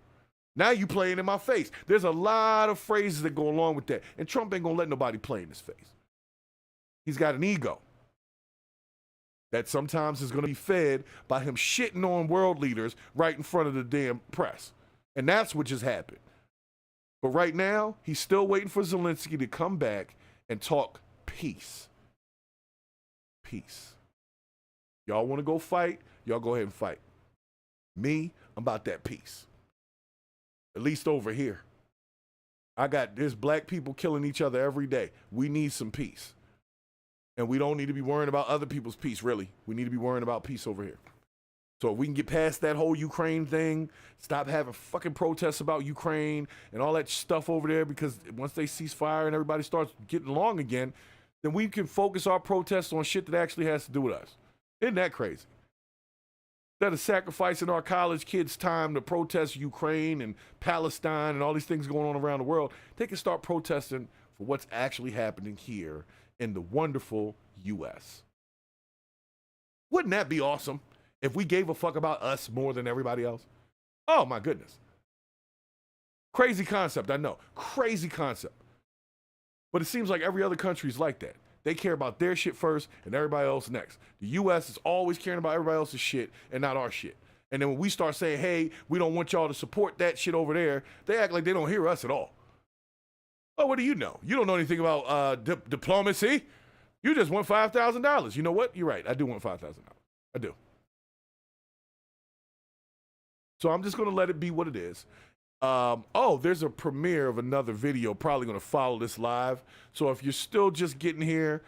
Now you playing in my face. There's a lot of phrases that go along with that. And Trump ain't going to let nobody play in his face. He's got an ego that sometimes is going to be fed by him shitting on world leaders right in front of the damn press. And that's what just happened. But right now, he's still waiting for Zelensky to come back and talk peace. Peace. Y'all want to go fight? Y'all go ahead and fight. Me, I'm about that peace. At least over here. There's black people killing each other every day. We need some peace. And we don't need to be worrying about other people's peace, really. We need to be worrying about peace over here. So if we can get past that whole Ukraine thing, stop having fucking protests about Ukraine and all that stuff over there, because once they cease fire and everybody starts getting along again, then we can focus our protests on shit that actually has to do with us. Isn't that crazy? Instead of sacrificing our college kids' time to protest Ukraine and Palestine and all these things going on around the world, they can start protesting for what's actually happening here in the wonderful U.S. Wouldn't that be awesome if we gave a fuck about us more than everybody else? Oh, my goodness. Crazy concept, I know. Crazy concept. But it seems like every other country is like that. They care about their shit first and everybody else next. The U.S. is always caring about everybody else's shit and not our shit. And then when we start saying, hey, we don't want y'all to support that shit over there, they act like they don't hear us at all. Oh, what do you know? You don't know anything about diplomacy. You just want $5,000. You know what? You're right. I do want $5,000. I do. So I'm just going to let it be what it is. There's a premiere of another video probably going to follow this live. So if you're still just getting here,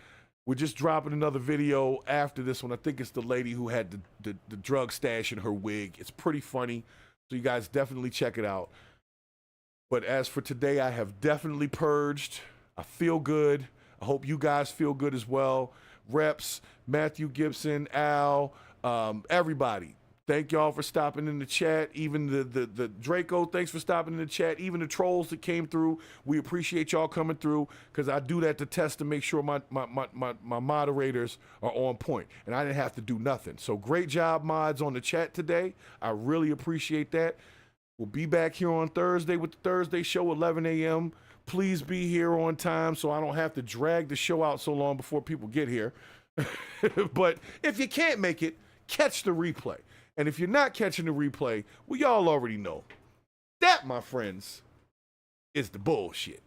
we're just dropping another video after this one. I think it's the lady who had the drug stash in her wig. It's pretty funny. So you guys definitely check it out. But as for today, I have definitely purged. I feel good. I hope you guys feel good as well. Reps, Matthew Gibson, Al, everybody. Thank y'all for stopping in the chat. Even the Draco, thanks for stopping in the chat. Even the trolls that came through, we appreciate y'all coming through because I do that to test to make sure my moderators are on point. And I didn't have to do nothing. So great job, mods, on the chat today. I really appreciate that. We'll be back here on Thursday with the Thursday show, 11 a.m. Please be here on time so I don't have to drag the show out so long before people get here. But if you can't make it, catch the replay. And if you're not catching the replay, well, y'all already know. That, my friends, is the bullshit.